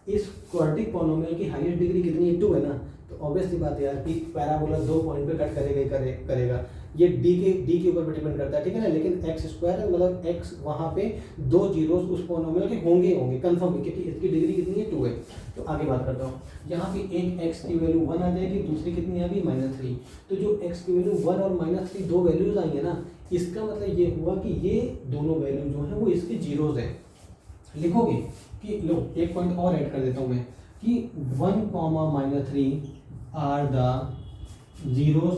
इस क्वाड्रेटिक पॉलिनोमियल की हाईएस्ट डिग्री कितनी है, 2 है ना। तो ऑब्वियसली बात है यार कि पैराबोला 2 पॉइंट पे कट करेगा ही करेगा। ये डी के ऊपर डिपेंड करता है, ठीक है ना। लेकिन एक्स स्क्वायर मतलब एक्स वहाँ पे 2 जीरोस उस पॉलिनोमियल के होंगे कंफर्म है, क्योंकि इसकी डिग्री कितनी है 2 है। तो आगे बात करता हूँ, यहाँ पे एक एक्स की वैल्यू 1 आ जाएगी, दूसरी कितनी आ गई -3। तो जो एक्स की वैल्यू 1 और -3 दो वैल्यूज आई है ना, इसका मतलब ये हुआ कि ये दोनों वैल्यू जो है वो इसके जीरोज हैं। लिखोगे कि लो एक पॉइंट और ऐड कर देता हूँ मैं कि 1, -3 are the zeros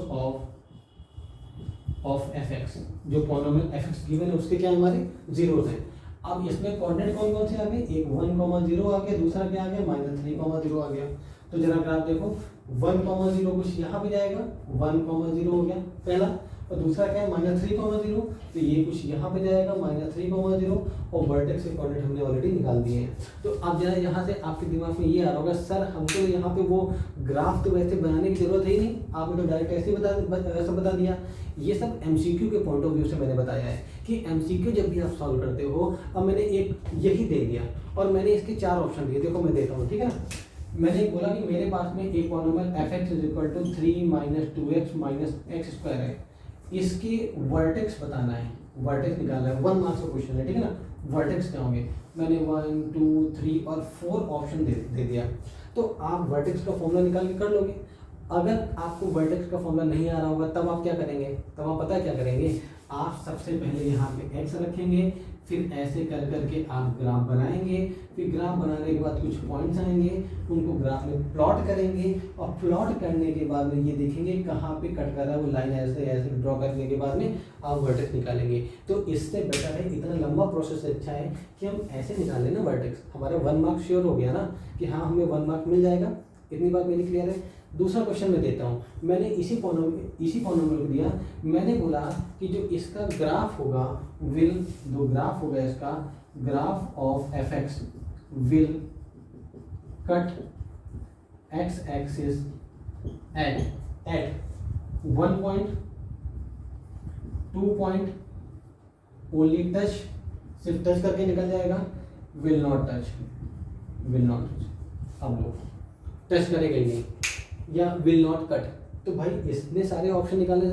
of f x. जो पॉलिनोमियल एफ एक्स गिवन है उसके क्या हमारे जीरोस हैं। अब इसमें कोऑर्डिनेट कौन कौन से आ गए, एक 1, 0 आ गया, दूसरा क्या आ गया -3, 0 आ गया। तो जरा ग्राफ देखो 1, 0 कुछ यहाँ पे जाएगा, 1, 0 हो गया पहला, और दूसरा क्या है -3, 0, तो ये कुछ यहाँ पे जाएगा -3, 0, और वर्टेक्स के कोऑर्डिनेट हमने ऑलरेडी निकाल दिए हैं। तो अब जरा यहाँ से आपके दिमाग में ये आ रहा होगा, सर हमको यहाँ पे वो ग्राफ तो वैसे बनाने की जरूरत है ही नहीं, आपने तो डायरेक्ट ऐसे ही बता दिया। ये सब एमसीक्यू के पॉइंट ऑफ व्यू से मैंने बताया है कि एमसीक्यू जब भी आप सॉल्व करते हो, अब मैंने एक यही दे दिया और मैंने इसके 4 ऑप्शन दिए। देखो मैं देता हूँ, ठीक है ना। मैंने बोला कि मेरे पास में एक polynomial f x is equal to 3 - 2x - x square है। इसके वर्टेक्स बताना है, वर्टेक्स निकालना है, 1 मार्क्स का क्वेश्चन है, ठीक है ना। वर्टेक्स क्या होंगे, मैंने 1, 2, 3 और 4 ऑप्शन दे दिया। तो आप वर्टेक्स का फॉर्मूला निकाल के कर लोगे। अगर आपको वर्टेक्स का फॉर्मूला नहीं आ रहा होगा तब आप क्या करेंगे, तब आप पता है क्या करेंगे, आप सबसे पहले यहाँ पे x रखेंगे, फिर ऐसे कर करके आप ग्राफ बनाएंगे, फिर ग्राफ बनाने के बाद कुछ पॉइंट्स आएंगे, उनको ग्राफ में प्लॉट करेंगे, और प्लॉट करने के बाद में ये देखेंगे कहाँ पे कट कर रहा है वो लाइन, ऐसे ऐसे ड्रॉ करने के बाद में आप वर्टेक्स निकालेंगे। तो इससे बेटर है, इतना लंबा प्रोसेस अच्छा है कि हम ऐसे निकाल लें ना वर्टेक्स, हमारा 1 मार्क श्योर हो गया ना कि हाँ हमें 1 मार्क मिल जाएगा। इतनी बात मेरी क्लियर है। दूसरा क्वेश्चन मैं देता हूँ, मैंने इसी पॉलिनोमियल को दिया, मैंने बोला कि जो इसका ग्राफ होगा जो ग्राफ होगा इसका graph of f x will cut x axis eight 1 point, 2 point, only touch, सिर्फ टच करके निकल जाएगा, विल नॉट टच। अब लोग टच करेगा ही नहीं, या विल नॉट कट। तो भाई इसने सारे ऑप्शन निकालने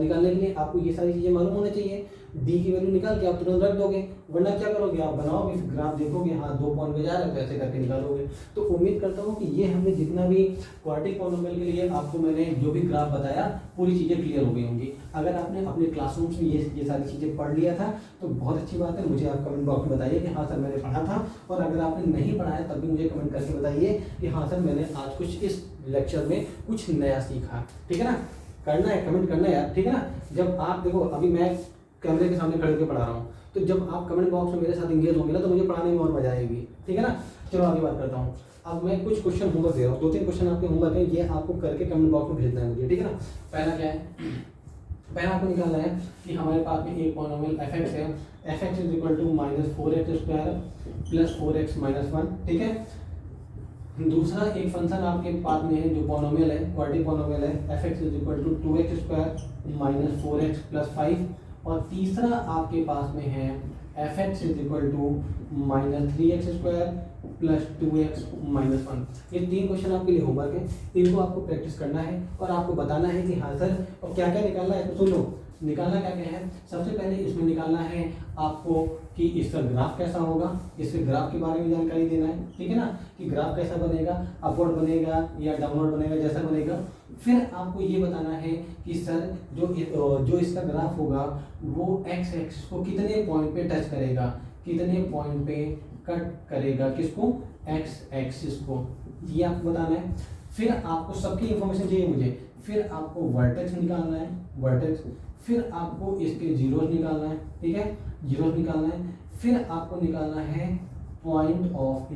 के लिए आपको ये सारी चीज़ें मालूम होना चाहिए। डी की वैल्यू निकाल के आप तुरंत रख दोगे, वरना क्या करोगे, आप बनाओगे ग्राफ देखोगे हाँ 2 पॉइंट पे जा रहा है तो ऐसे करके निकालोगे। तो उम्मीद करता हूँ कि ये हमने जितना भी क्वाड्रेटिक पॉलिनोमियल के लिए आपको मैंने जो भी ग्राफ बताया पूरी चीज़ें क्लियर हो गई होंगी। अगर आपने अपने क्लासरूम्स में ये सारी चीज़ें पढ़ लिया था तो बहुत अच्छी बात है, मुझे आप कमेंट बॉक्स में बताइए कि हाँ सर मैंने पढ़ा था, और अगर आपने नहीं पढ़ाया तब भी मुझे कमेंट करके बताइए कि हाँ सर मैंने आज कुछ इस लेक्चर में कुछ नया सीखा, ठीक है ना। करना है, कमेंट करना है यार, ठीक है ना। जब आप देखो अभी मैं कैमरे के सामने खड़े होकर पढ़ा रहा हूँ, तो जब आप कमेंट बॉक्स में मेरे साथ इंगेज होंगे ना तो मुझे पढ़ाने में और मजा आएगी, ठीक है ना। चलो आगे बात करता हूँ। अब मैं कुछ क्वेश्चन होमवर्क दे रहा हूँ, 2-3 क्वेश्चन आपके होमवर्क है, ये आपको करके कमेंट बॉक्स में भेजना है मुझे, ठीक है ना। पहला क्या है, पहला आपको निकालना है कि हमारे पास में एक पॉलिनोमियल एफ एक्स है, f x is equal to -4x square plus 4x - 1, ठीक है। दूसरा एक फंक्शन आपके पास में है जो पॉलिनोमियल है, क्वाड्रेटिक पॉलिनोमियल है, f x is equal to 2x square -4x + 5, और तीसरा आपके पास में है f x is equal to -3x square plus 2x - 1। ये 3 क्वेश्चन आपके लिए होमवर्क है, इनको आपको प्रैक्टिस करना है और आपको बताना है कि हाँ सर, और क्या क्या निकालना है तो सुन लो। निकालना क्या क्या है, सबसे पहले इसमें निकालना है आपको कि इसका ग्राफ कैसा होगा, इसके ग्राफ के बारे में जानकारी देना है, ठीक है ना, कि ग्राफ कैसा बनेगा, अपवर्ड बनेगा या डाउनवर्ड बनेगा, जैसा बनेगा। फिर आपको ये बताना है कि सर जो इसका ग्राफ होगा वो एक्स एक्सिस को कितने पॉइंट पे टच करेगा, कितने पॉइंट पे कट करेगा, किसको, एक्स एक्सिस को, ये आपको बताना है। फिर आपको सबकी इंफॉर्मेशन चाहिए मुझे, फिर आपको वर्टेक्स निकालना है, वर्टेक्स, फिर आपको इसके जीरोस निकालना है, ठीक है, जीरोस निकालना है। फिर आपको निकालना है point of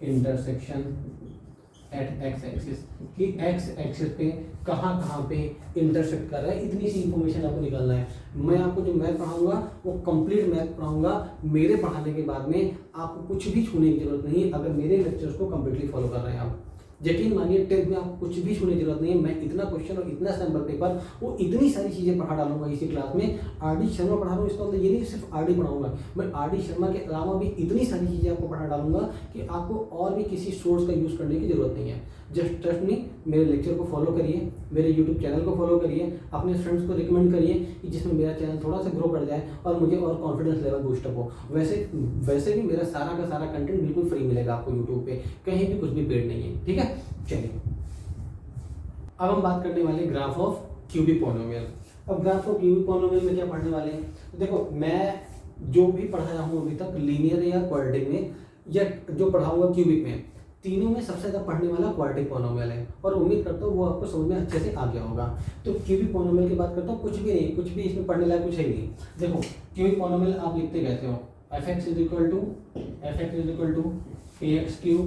intersection at x axis, कि एक्स एक्सिस पे कहाँ पे इंटरसेक्ट कर रहा है, इतनी सी इंफॉर्मेशन आपको निकालना है। मैं आपको जो मैथ पढ़ाऊंगा वो कंप्लीट मैथ पढ़ाऊंगा, मेरे पढ़ाने के बाद में आपको कुछ भी छूने की जरूरत नहीं है, अगर मेरे लेक्चर्स को कम्प्लीटली फॉलो कर रहे हैं आप। यकीन मानिए 10th में आपको कुछ भी छूने की जरूरत नहीं है। मैं इतना क्वेश्चन और इतना सैम्पल पेपर वो इतनी सारी चीज़ें पढ़ा डालूंगा इसी क्लास में। आर डी शर्मा पढ़ा रहा हूँ, इसका मतलब ये नहीं सिर्फ आर डी पढ़ाऊंगा, मैं आर डी शर्मा के अलावा भी इतनी सारी चीज़ें आपको पढ़ा डालूंगा कि आपको और भी किसी सोर्स का यूज़ करने की जरूरत नहीं है। जस्ट ट्रस्ट मी, मेरे लेक्चर को फॉलो करिए, मेरे यूट्यूब चैनल को फॉलो करिए, अपने फ्रेंड्स को रिकमेंड करिए कि जिसमें मेरा चैनल थोड़ा सा ग्रो कर जाए और मुझे और कॉन्फिडेंस लेवल बूस्टअप हो। वैसे भी मेरा सारा का सारा कंटेंट बिल्कुल फ्री मिलेगा आपको यूट्यूब पे, कहीं भी कुछ भी पेड नहीं है, ठीक है। चलिए अब हम बात करने वाले ग्राफ ऑफ क्यूबिक पॉलिनोमियल। अब ग्राफ ऑफ क्यूबिक पॉलिनोमियल में क्या पढ़ने वाले हैं, तो देखो मैं जो भी पढ़ाया हूँ अभी तक लीनियर या क्वाड्रेटिक में या जो पढ़ाऊंगा क्यूबिक में, तीनों में सबसे ज़्यादा पढ़ने वाला क्वाड्रेटिक पॉलिनोमियल है और उम्मीद करता हूँ वो आपको समझ में अच्छे से आ गया होगा। तो क्यूबिक पॉलिनोमियल की बात करता हूँ, कुछ भी नहीं, कुछ भी इसमें पढ़ने लायक कुछ है ही नहीं। देखो क्यूबिक पॉलिनोमियल आप लिखते कैसे हो, f(x) is equal to ax cube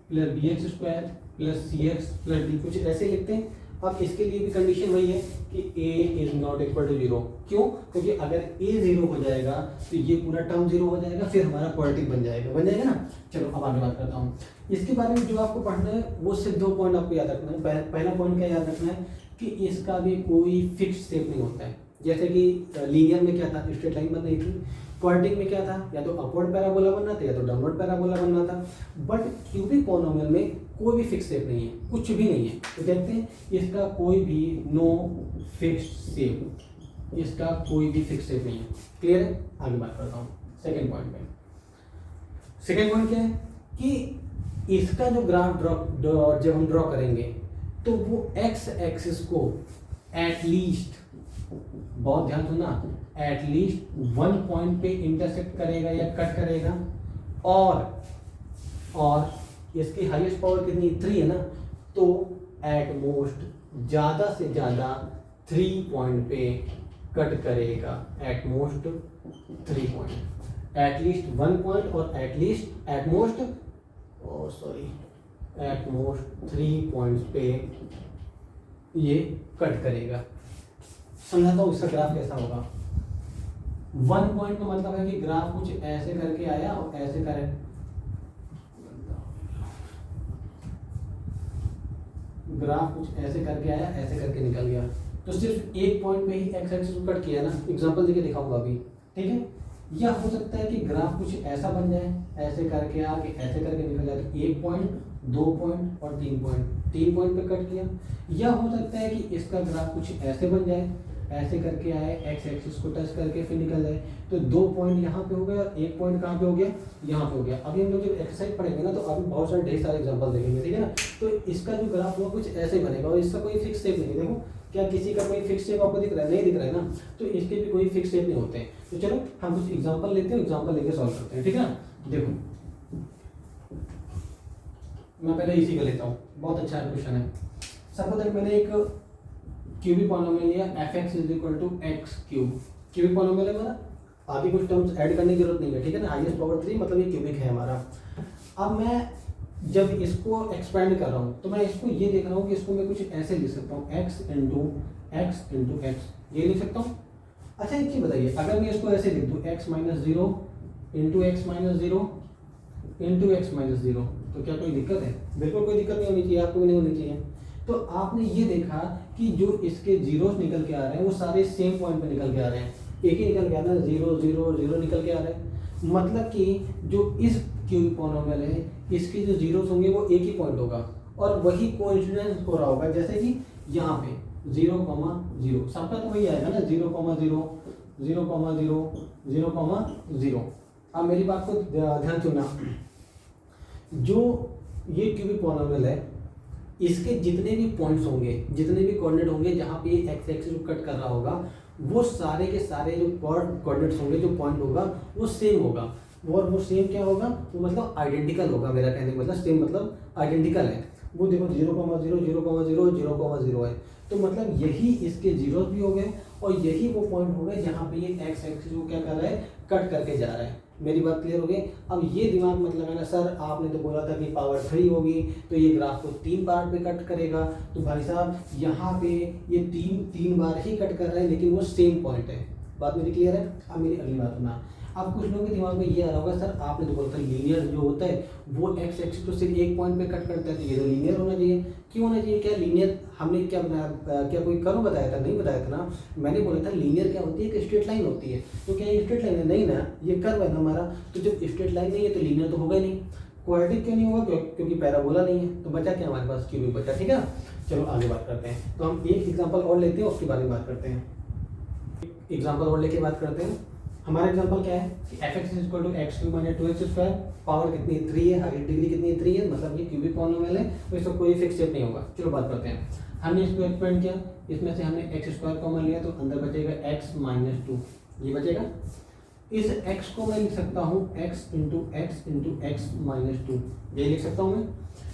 plus bx square plus cx plus d, कुछ ऐसे लिखते हैं। अब इसके लिए भी कंडीशन वही है कि a is not equal to 0। क्यों? क्योंकि अगर a 0 हो जाएगा तो ये पूरा टर्म 0 हो जाएगा, फिर हमारा क्वाड्रेटिक बन जाएगा ना। चलो अब आगे बात करता हूँ। इसके बारे में जो आपको पढ़ना है वो सिर्फ 2 पॉइंट आपको याद रखना है। पहला पॉइंट क्या याद रखना है कि इसका भी कोई फिक्स शेप नहीं होता है। जैसे कि लीनियर में क्या था, स्ट्रेट लाइन बन रही थी, क्वाड्रेटिक में क्या था, या तो अपवर्ड पैराबोला बनना था या तो डाउनवर्ड पैराबोला बनना था। बट क्यूबिक पॉलिनोमियल में कोई भी फिक्स शेप नहीं है, कुछ भी नहीं है। तो देखते हैं इसका कोई भी नो फिक्स शेप, इसका कोई भी फिक्स शेप नहीं है। क्लियर है? आगे बात करता हूँ सेकेंड पॉइंट पे। सेकेंड पॉइंट क्या है कि इसका जो ग्राफ जब हम ड्रॉ करेंगे तो वो एक्स एक्सिस को एटलीस्ट, बहुत ध्यान सुनना, एटलीस्ट 1 पॉइंट पे इंटरसेक्ट करेगा या कट करेगा, और इसकी हाईएस्ट पावर कितनी 3 है ना, तो एट मोस्ट ज़्यादा से ज़्यादा 3 पॉइंट पे कट करेगा। At most 3 point, at least 1 point और एटलीस्ट एट मोस्ट 3 पॉइंट्स पे ये कट करेगा। समझाता हूँ इसका ग्राफ कैसा होगा। 1 पॉइंट का मतलब है कि ग्राफ कुछ ऐसे करके आया और ऐसे करे, ग्राफ कुछ ऐसे करके आया, ऐसे करके निकल गया, तो सिर्फ एक पॉइंट पे ही एक्स एक्सिस को कट किया ना। एग्जांपल देके दिखाऊंगा अभी, ठीक है। या हो सकता है कि ग्राफ कुछ ऐसा बन जाए, ऐसे करके आके ऐसे करके निकल जाए, तो 1 पॉइंट, 2 पॉइंट और 3 पॉइंट, 3 पॉइंट पे कट किया। या हो सकता है कि इसका ग्राफ कुछ ऐसे बन जाए, ऐसे करके आए, एक्स एक्सिस को टच करके फिर निकल जाए, तो 2 पॉइंट यहाँ पे हो गया और 1 पॉइंट कहाँ पे हो गया, यहाँ पे हो गया। अभी हम लोग जब एक्सरसाइज पढ़ेंगे ना तो अभी बहुत सारे ढेर सारे एग्जांपल देखेंगे, ठीक है ना। तो इसका जो ग्राफ होगा कुछ ऐसे बनेगा और इसका कोई फिक्स शेप नहीं है। देखो क्या किसी का कोई फिक्स शेप आपको दिख रहा है? नहीं दिख रहा है ना, तो इसके भी कोई फिक्स शेप नहीं होते हैं। तो चलो हम कुछ एग्जाम्पल लेते हैं, एग्जाम्पल लेके सॉल्व करते हैं, ठीक है ना। देखो मैं पहले इसी का लेता हूँ, बहुत अच्छा क्वेश्चन है। सबसे पहले मैंने एक क्यूबिक पॉलिनोमियल लिया, f(x) is equal to x cube. Cubic polynomial है हमारा, आगे कुछ टर्म्स ऐड करने की जरूरत नहीं है, ठीक है ना। हाईएस्ट पावर 3 मतलब ये क्यूबिक है हमारा। अब मैं जब इसको एक्सपेंड कर रहा हूँ तो मैं इसको ये देख रहा हूँ कि इसको मैं कुछ ऐसे लिख सकता हूँ, x इंटू एक्स, ये लिख सकता हूँ। अच्छा एक चीज़ बताइए, अगर मैं इसको ऐसे लिख दूँ x minus 0 into x minus 0 into x minus 0, तो क्या कोई दिक्कत है? बिल्कुल कोई दिक्कत नहीं होनी चाहिए, आपको भी नहीं होनी चाहिए। तो आपने ये देखा कि जो इसके जीरोस निकल के आ रहे हैं वो सारे सेम पॉइंट पे निकल के आ रहे हैं, एक ही निकल के आ रहा है, 0 0 0 निकल के आ रहे हैं। मतलब कि जो इस क्यूबिक पॉलिनोमियल है इसके जो जीरोस होंगे वो एक ही पॉइंट होगा और वही कोइंसिडेंस हो रहा होगा। जैसे कि यहाँ पे 0, 0 सबका तो वही आएगा ना, 0, 0 0, 0 0, 0। अब मेरी बात को ध्यान सुनना, जो ये क्यूबिक पॉलिनोमियल है इसके जितने भी पॉइंट्स होंगे, जितने भी कोऑर्डिनेट होंगे जहाँ पे एक्स एक्सिस को कट कर रहा होगा, वो सारे के सारे जो कोऑर्डिनेट्स होंगे, जो पॉइंट होगा वो सेम होगा। और वो सेम क्या होगा, वो मतलब आइडेंटिकल होगा। मेरा कहने का मतलब सेम मतलब आइडेंटिकल है। वो देखो 0, 0 0, 0 0, 0 है, तो मतलब यही इसके जीरो भी हो गए और यही वो पॉइंट हो गए जहाँ पे ये एक्स एक्सिस को क्या कर रहा है, कट करके जा रहा है। मेरी बात क्लियर हो गई। अब ये दिमाग मत लगाना सर आपने तो बोला था कि पावर 3 होगी तो ये ग्राफ को 3 पार्ट पे कट करेगा। तो भाई साहब यहाँ पे ये तीन बार ही कट कर रहा है लेकिन वो सेम पॉइंट है, बात मेरी क्लियर है। अब मेरी अगली बात सुना। अब कुछ लोगों के दिमाग में ये आ रहा होगा, सर आपने तो बोला था लीनियर जो होता है वो एक्स एक्सिस तो सिर्फ एक पॉइंट पे कट करता है, तो ये तो लीनियर होना चाहिए। क्यों होना चाहिए? क्या लीनियर हमने क्या बनाया, क्या कोई कर्व बताया था? नहीं बताया था ना। मैंने बोला था लीनियर क्या होती है, एक स्ट्रेट लाइन होती है। तो क्या ये स्ट्रेट लाइन है? नहीं ना, ये कर्व है ना हमारा। तो जब स्ट्रेट लाइन नहीं है तो लीनियर तो होगा ही नहीं। क्वाड्रेटिक क्यों नहीं होगा? क्योंकि पैराबोला नहीं है। तो बचा क्या हमारे पास? क्यूबिक बचा। ठीक है, चलो आगे बात करते हैं। तो हम एक एग्जाम्पल और लेते हैं, उसके बारे में बात करते हैं। एग्जाम्पल और लेके बात करते हैं। हमारा एग्जाम्पल क्या है कि f x is equal to x cube minus 2x square, power कितनी है? 3 है, हाइट डिग्री कितनी है? 3 है, मतलब ये क्यूबिक पॉलिनोमियल है, तो इसका कोई फिक्स स्टेप नहीं होगा। चलो बात करते हैं। हमने इसको एक्सपेंड किया, इसमें से हमने एक्स स्क्वायर कॉमन लिया, तो अंदर बचेगा एक्स माइनस 2, ये बचेगा। इस x को मैं लिख सकता हूँ x इंटू एक्स माइनस 2, ये लिख सकता हूँ मैं।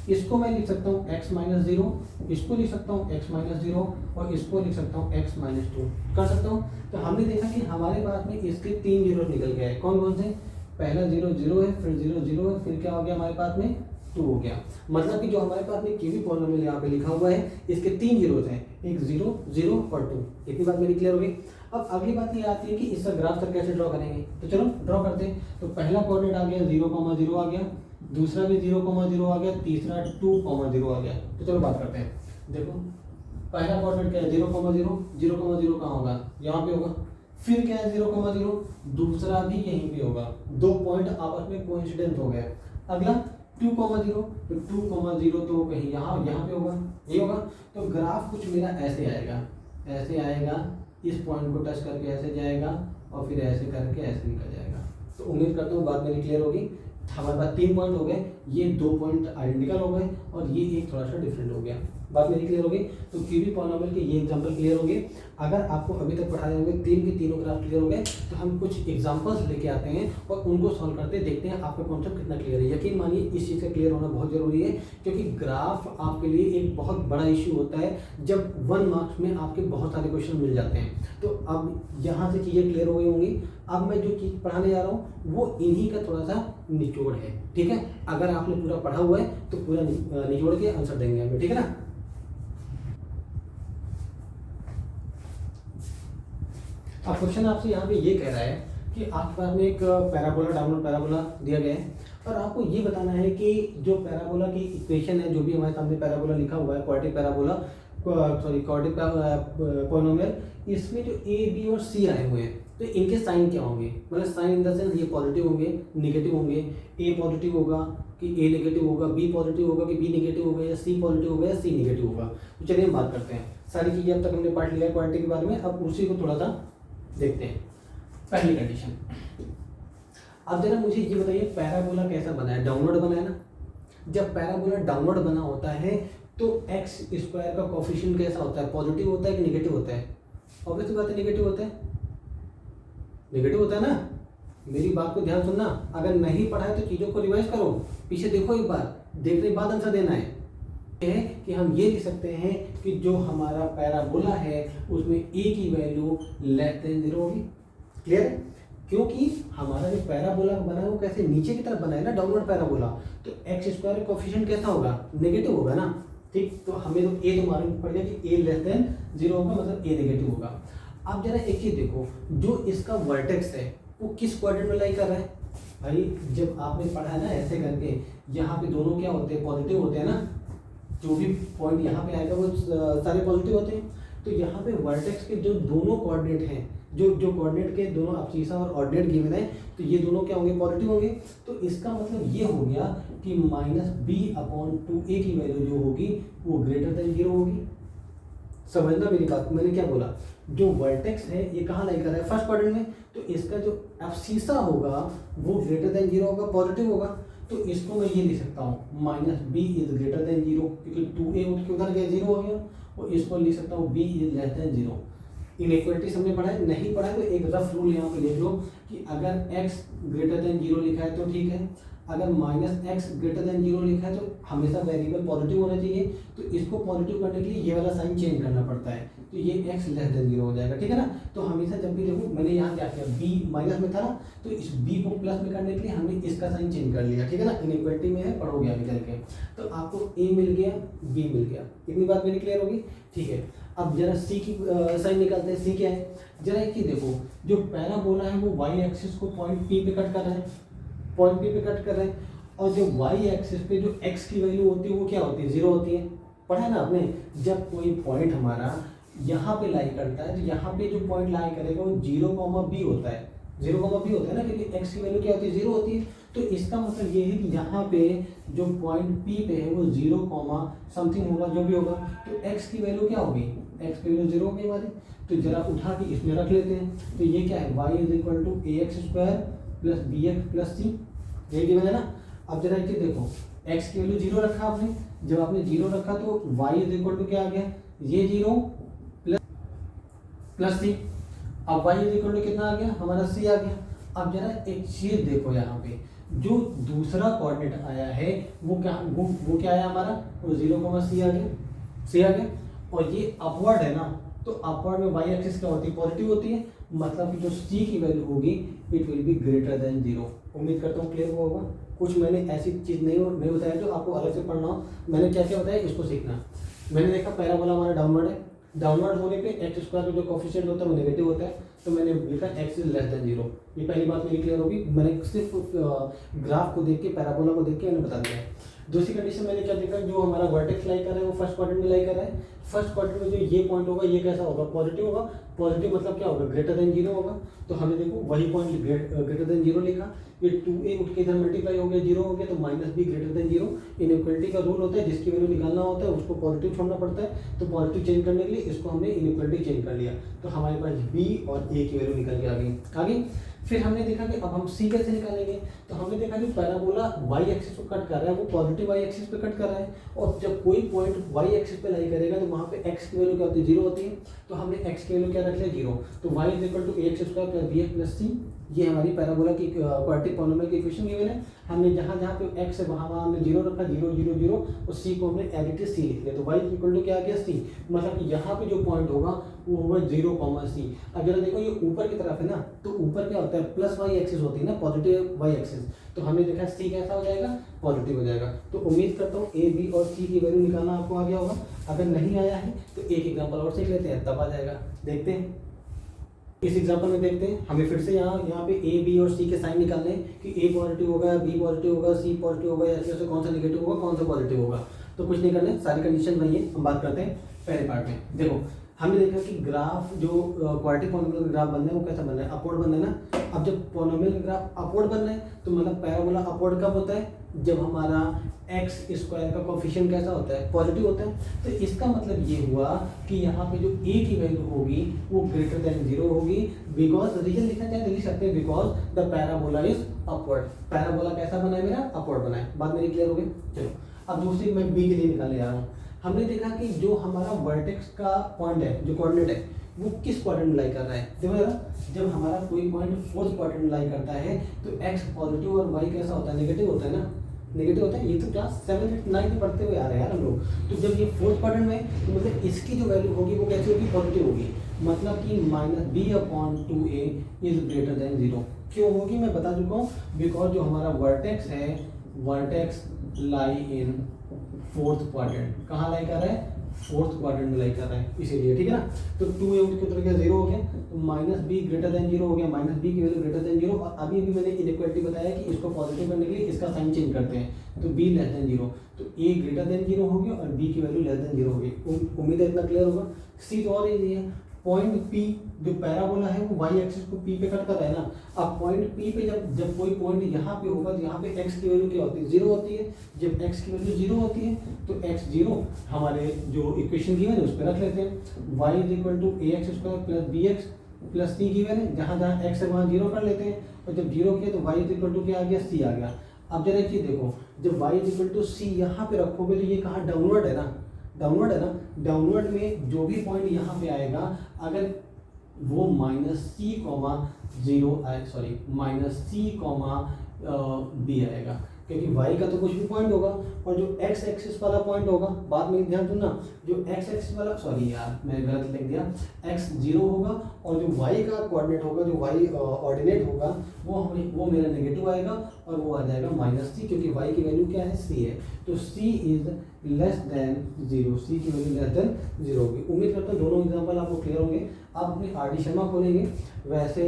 इसको मैं लिख सकता हूँ x माइनस 0, इसको लिख सकता हूँ x माइनस 0, और इसको लिख सकता हूँ x माइनस 2, कर सकता हूँ। तो हमने देखा कि हमारे पास में इसके 3 जीरो निकल गए। कौन कौन से? पहला 0 0 है, फिर 0 0 है, फिर क्या हो गया हमारे पास में? 2 हो गया। मतलब कि जो हमारे पास में क्यूबिक पॉलिनोमियल यहाँ पे लिखा हुआ है, इसके 3 जीरोज हैं, एक 0 0 और 2। इतनी बात मेरी क्लियर हो गई। अब अगली बात ये आती है कि इसका ग्राफ सर कैसे ड्रॉ करेंगे। तो चलो ड्रॉ करते हैं। तो पहला कोऑर्डिनेट आ गया 0, 0 आ गया, दूसरा भी 0, 0 आ गया, तीसरा 2, 0 आ गया। तो चलो बात करते हैं। देखो पहला कोऑर्डिनेट क्या है? 0, 0, 0, 0 कहाँ होगा? यहाँ पे होगा। फिर क्या है? 0, 0, दूसरा भी यहीं पे होगा। 2 पॉइंट आपस में कोइंसिडेंट हो गए। अगला 2, 0, तो 2, 0 तो कहीं यहाँ पे होगा, ये होगा। तो ग्राफ कुछ मेरा ऐसे आएगा, ऐसे आएगा, इस पॉइंट को टच करके ऐसे जाएगा, और फिर ऐसे करके ऐसे निकल जाएगा। तो उम्मीद करता हूँ बात मेरी क्लियर होगी। हमारे पास 3 पॉइंट हो गए, ये 2 पॉइंट आइडेंटिकल हो गए, और ये एक थोड़ा सा डिफरेंट हो गया। बात मेरी क्लियर हो गई। तो क्यूबिक पॉलिनोमियल के ये एग्जांपल क्लियर हो गए। अगर आपको अभी तक पढ़ाए होंगे 3 के तीनों ग्राफ क्लियर हो गए, तो हम कुछ एग्जांपल्स लेके आते हैं और उनको सॉल्व करते देखते हैं आपका कॉन्सेप्ट कितना क्लियर है। यकीन मानिए इस चीज़ का क्लियर होना बहुत जरूरी है, क्योंकि ग्राफ आपके लिए एक बहुत बड़ा इश्यू होता है जब 1 मार्क्स में आपके बहुत सारे क्वेश्चन मिल जाते हैं। तो अब यहाँ से चीज़ें क्लियर हो गई होंगी। अब मैं जो चीज़ पढ़ाने जा रहा हूँ वो इन्हीं का थोड़ा सा निचोड़ है। ठीक है, अगर आपने पूरा पढ़ा हुआ है तो पूरा निचोड़ के आंसर देंगे हमें। ठीक है ना। अब क्वेश्चन आपसे यहाँ पे ये कह रहा है कि आपके पास में एक पैराबोला, डाउनवर्ड पैराबोला दिया गया है, और आपको ये बताना है कि जो पैराबोला की इक्वेशन है, जो भी हमारे सामने पैराबोला लिखा हुआ है, quadratic parabola, sorry quadratic polynomial, इसमें जो ए बी और सी आए हुए हैं, तो इनके साइन क्या होंगे? मतलब साइन इन द सेंस ये पॉजिटिव होंगे, नेगेटिव होंगे। ए पॉजिटिव होगा कि ए नेगेटिव होगा, बी पॉजिटिव होगा कि बी नेगेटिव होगा, या सी पॉजिटिव होगा या सी नेगेटिव होगा। तो चलिए हम बात करते हैं। सारी चीज़ें अब तक हमने पढ़ लिया है क्वाड्रेटिक के बारे में, अब उसी को थोड़ा सा देखते हैं। पहली कंडीशन, अब जरा मुझे ये बताइए पैराबोला कैसा बना है? डाउनवर्ड बना है ना। जब पैराबोला डाउनवर्ड बना होता है तो एक्स स्क्वायर का कोफिशिएंट कैसा होता है? पॉजिटिव होता है कि नेगेटिव होता है? ऑब्वियसली बात है नेगेटिव होता है। नेगेटिव होता है ना। मेरी बात को ध्यान सुनना, अगर नहीं पढ़ा है तो चीज़ों को रिवाइज करो, पीछे देखो एक बार, देखने के बाद आंसर देना है। कि हम ये लिख सकते हैं कि जो हमारा पैराबोला है उसमें ए की वैल्यू लेस देन 0 होगी। क्लियर है? क्योंकि हमारा जो पैराबोला बना है वो कैसे नीचे की तरफ बना है ना, डाउनवर्ड पैराबोला। तो एक्स स्क्वायर का कोफिशिएंट कैसा होगा? नेगेटिव होगा ना। ठीक, तो हमें तो ए तो मालूम पड़ गया कि ए लेस देन 0 होगा, मतलब ए नेगेटिव होगा। अब जरा एक चीज देखो, जो इसका वर्टेक्स है वो किस क्वाड्रेंट में लाई कर रहा है? भाई जब आपने पढ़ा है ना ऐसे करके, यहाँ पे दोनों क्या होते हैं? पॉजिटिव होते हैं ना। जो भी पॉइंट यहाँ पे आएगा वो सारे पॉजिटिव होते हैं। तो यहाँ पे वर्टेक्स के जो दोनों कोऑर्डिनेट हैं, जो कोऑर्डिनेट के दोनों अब्सीसा और ऑर्डिनेट गिवन है, तो ये दोनों क्या होंगे? पॉजिटिव होंगे। तो इसका मतलब ये हो गया कि -b/2a की वैल्यू जो होगी वो ग्रेटर देन 0 होगी। समझना मेरी बात, मैंने क्या बोला? जो वर्टेक्स है ये कहाँ लाई कर रहा है? फर्स्ट क्वाड्रेंट में। तो इसका जो अब्सीसा होगा वो ग्रेटर देन 0 होगा, पॉजिटिव होगा। तो इसको मैं ये लिख सकता हूँ -b इज ग्रेटर देन 0, क्योंकि 2a उधर गया 0 हो गया। और इसको लिख सकता हूँ b is less than 0। Inequalities हमने पढ़ा है, नहीं पढ़ा है तो एक रफ रूल यहाँ पे लिख लो कि अगर x ग्रेटर देन 0 लिखा है तो ठीक है, अगर -x ग्रेटर देन 0 लिखा है तो हमेशा वेरिएबल पॉजिटिव होना चाहिए। तो इसको पॉजिटिव करने के लिए ये वाला साइन चेंज करना पड़ता है, तो ये x लेस देन 0 हो जाएगा। ठीक है ना। तो हमेशा जब भी देखो, मैंने यहाँ क्या किया, b माइनस में था ना, तो इस b को प्लस में करने के लिए हमने इसका साइन चेंज कर लिया। ठीक है ना, इनइक्वालिटी में है, पढ़ोगे अभी चल के। तो आपको a मिल गया, b मिल गया। इतनी बात मेरी क्लियर होगी? ठीक है। अब जरा सी की साइन निकालते हैं। सी क्या है, जरा एक चीज देखो, जो पैराबोला है वो वाई एक्सिस को पॉइंट पी पे कट कर रहे हैं, पॉइंट पी पे कट कर रहे हैं, और जो वाई एक्सिस पे जो एक्स की वैल्यू होती है वो क्या होती है, जीरो होती है। पढ़ा है ना आपने, जब कोई पॉइंट हमारा यहाँ पे लाई करता है तो यहाँ पे जो पॉइंट लाई करेगा वो 0,b होता है, 0,b होता है ना, क्योंकि x की वैल्यू क्या होती है, 0 होती है। तो इसका मतलब ये है कि यहाँ पे जो पॉइंट p पे है वो 0, समथिंग होगा, जो भी होगा, तो x की वैल्यू क्या होगी, x की वैल्यू 0 होगी हमारी। तो जरा उठा के इसमें रख लेते हैं, तो ये क्या है, y = ax² + bx + c, ये गिवन है ना। अब जरा एक चीज देखो, x की वैल्यू 0 रखा आपने, जब आपने 0 रखा तो y = क्या आ गया, ये 0 प्लस सी। अब y कितना आ गया, हमारा c आ गया। अब जरा एक चीज देखो, यहाँ पे जो दूसरा कोऑर्डिनेट आया है वो क्या आया हमारा, वो 0,c आ गया, c आ गया। और ये अपवर्ड है ना, तो अपवर्ड में y एक्सिस क्या होती है, पॉजिटिव होती है, मतलब कि जो c की वैल्यू होगी it will be greater than 0। उम्मीद करता हूँ क्लियर हुआ होगा। कुछ मैंने ऐसी चीज़ नहीं बताया जो आपको अलग से पढ़ना हो, मैंने क्या क्या बताया इसको सीखना। मैंने देखा पैराबोला हमारा डाउनवर्ड है, डाउनवर्ड होने पे x² का जो कोफिशिएंट होता है वो नेगेटिव होता है, तो मैंने लिखा x > 0। ये पहली बात मेरी क्लियर होगी, मैंने सिर्फ ग्राफ को देख के, पैराबोला को देख के मैंने बता दिया है। दूसरी कंडीशन मैंने क्या देखा, जो हमारा वर्टेक्स लाई कर रहा है वो फर्स्ट क्वाड्रेंट में लाई कर रहा है, फर्स्ट क्वाड्रेंट में जो ये पॉइंट होगा ये कैसा होगा, पॉजिटिव होगा। पॉजिटिव मतलब क्या होगा, ग्रेटर देन 0 होगा। तो हमने देखो वही पॉइंट ग्रेटर देन 0 लिखा, ये 2a उठ के इधर मल्टीप्लाई हो गया, 0 हो गया, तो -b ग्रेटर देन 0। इनइक्वालिटी का रूल होता है, जिसकी वैल्यू निकालना होता है उसको पॉजिटिव छोड़ना पड़ता है, तो पॉजिटिव चेंज करने के लिए इसको हमने इनइक्वालिटी चेंज कर लिया, तो हमारे पास b और a की वैल्यू निकल के आ गई। आगे फिर हमने देखा कि अब हम c कैसे निकालेंगे, तो हमने देखा कि पैराबोला y एक्सिस को कट कर रहा है, वो पॉजिटिव y एक्सिस पे कट कर रहा है, और जब कोई पॉइंट y एक्सिस पे लाई करेगा तो वहाँ पे x की वैल्यू क्या होती है, 0 होती है। तो हमने x की वैल्यू क्या रख लिया, 0। तो y = ax² + bx + c, ये हमारी पैराबोला की क्वाड्रेटिक पॉलिनोमियल की इक्वेशन गिवन है। हमने जहाँ जहाँ पे x है वहाँ हमने 0 रखा, 0 0 0, और c को हमने एज इट इज c लिख लिया। तो y = क्या आ गया, c, मतलब कि यहाँ पे जो पॉइंट होगा वो होगा 0,c। अगर देखो ये ऊपर की तरफ है ना, तो ऊपर क्या होता है, प्लस y एक्सिस होती है ना, पॉजिटिव y एक्सिस, तो हमने देखा c कैसा हो जाएगा, पॉजिटिव हो जाएगा। तो उम्मीद करता हूँ a, b और c की वैल्यू निकालना आपको आ गया होगा। अगर नहीं आया है तो एक एग्जाम्पल और सीख लेते हैं, तब आ जाएगा। देखते हैं इस एग्जाम्पल में, देखते हैं हमें फिर से यहाँ पे a, b और c के साइन निकालने हैं कि a पॉजिटिव होगा, b पॉजिटिव होगा, c पॉजिटिव होगा, या ऐसे कौन सा नेगेटिव होगा, कौन सा पॉजिटिव होगा। तो कुछ नहीं करना है, सारी कंडीशन वही है। हम बात करते हैं पहले पार्ट में। देखो हमने देखा कि ग्राफ जो क्वाड्रेटिक पॉलिनोमियल का ग्राफ बनना है वो कैसा बनना है, अपवर्ड बनना है ना। अब जब पॉलिनोमियल का ग्राफ अपवर्ड बनना है तो मतलब पैराबोला अपवर्ड कब होता है, जब हमारा x² का कोफिशिएंट कैसा होता है, पॉजिटिव होता है। तो इसका मतलब ये हुआ कि यहाँ पे जो a की वैल्यू होगी वो ग्रेटर देन 0 होगी, बिकॉज रीजन लिखना चाहे तो लिख सकते हैं, because the parabola is upward. Parabola कैसा बना है मेरा, अपवर्ड बना है। बात मेरी क्लियर हो गई। चलो अब दूसरी मैं b के लिए निकालने जा रहा हूँ। हमने देखा कि जो हमारा वर्टेक्स का पॉइंट है, जो कोऑर्डिनेट है, वो किस क्वाड्रेंट में लाई कर रहा है। देखो जरा, जब हमारा कोई पॉइंट फोर्थ क्वाड्रेंट में लाई करता है तो x पॉजिटिव और y कैसा होता है, नेगेटिव होता है ना, नेगेटिव होता है। ये तो क्लास 7, 8, 9 में पढ़ते हुए आ रहे हैं यार हम लोग। तो जब ये फोर्थ क्वाड्रेंट में, तो मतलब इसकी जो वैल्यू होगी वो कैसी होगी, पॉजिटिव होगी, मतलब कि -b/2a इज ग्रेटर देन 0। क्यों होगी मैं बता चुका हूँ, बिकॉज जो हमारा वर्टेक्स है, vertex lie in fourth quadrant. कहाँ लाई कर रहा है, फोर्थ क्वाड्रेंट में लाई कर रहा है, इसीलिए। ठीक है ना। तो 2a उठ के उतर गया, 0 हो गया, तो -b ग्रेटर देन 0 हो गया, -b की वैल्यू ग्रेटर देन 0। और अभी मैंने इनइक्वालिटी बताया कि इसको पॉजिटिव करने के लिए इसका साइन चेंज करते हैं, तो b < 0, तो a ग्रेटर देन 0 हो गया और b की वैल्यू < 0 हो गई। उम्मीद है इतना क्लियर होगा। c तो और इजी है, पॉइंट P जो पैराबोला है वो y एक्सिस को P पे कट कर रहा है ना। अब पॉइंट P पे जब कोई पॉइंट यहाँ पे होगा तो यहाँ पे x की वैल्यू क्या होती है, 0 होती है। जब x की वैल्यू 0 होती है तो x0 हमारे जो इक्वेशन गिवन है उस पर रख लेते हैं, y = ax² + bx + c given है, जहाँ जहाँ x है वहाँ 0 कर लेते हैं, और जब 0 किया तो y क्या आ गया, c आ गया। अब जरा एक चीज देखो, जब y c यहाँ पे रखोगे तो ये कहाँ, डाउनवर्ड है ना, डाउनवर्ड है ना। डाउनवर्ड में जो भी पॉइंट यहाँ पे आएगा, अगर वो -c, b आएगा, क्योंकि y का तो कुछ भी पॉइंट होगा और जो x एक्सिस वाला पॉइंट होगा, बाद में ध्यान दूँ ना, जो x एक्सिस वाला, सॉरी यार मैंने गलत लिख दिया, x 0 होगा और जो y का कोऑर्डिनेट होगा, जो y ऑर्डिनेट होगा वो मेरा नेगेटिव आएगा और वो आ जाएगा -c, क्योंकि y की वैल्यू क्या है, c है। तो c is less than 0, c की वैल्यू लेस देन 0 होगी। उम्मीद करता हूँ दोनों एग्जाम्पल आपको क्लियर होंगे। आप अपनी RD शर्मा खोलेंगे। वैसे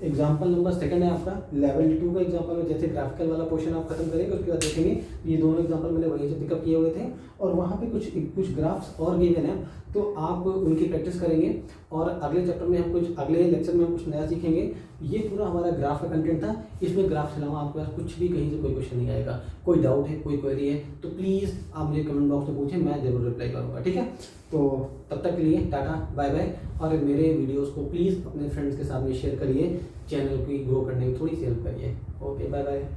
एग्जाम्पल नंबर 2 है आपका लेवल 2 का एग्जाम्पल में, जैसे ग्राफिकल वाला पोर्शन आप खत्म करेंगे उसके बाद देखेंगे ये दोनों एग्जाम्पल मैंने वहीं से पिकअप किए हुए थे और वहाँ पे कुछ ग्राफ्स और गिवन है, तो आप उनकी प्रैक्टिस करेंगे और अगले चैप्टर में हम कुछ, अगले लेक्चर में हम कुछ नया सीखेंगे। ये पूरा हमारा ग्राफ का कंटेंट था। इसमें ग्राफ से अलावा आपके पास कुछ भी कहीं से कोई क्वेश्चन नहीं आएगा। कोई डाउट है, कोई क्वेरी है तो प्लीज़ आप मुझे कमेंट बॉक्स में पूछें, मैं ज़रूर रिप्लाई करूँगा, ठीक है। तो तब तक के लिए टाटा बाय बाय, और मेरे वीडियोस को प्लीज़ अपने फ्रेंड्स के साथ में शेयर करिए, चैनल की ग्रो करने में थोड़ी सी हेल्प करिए। Okay bye bye.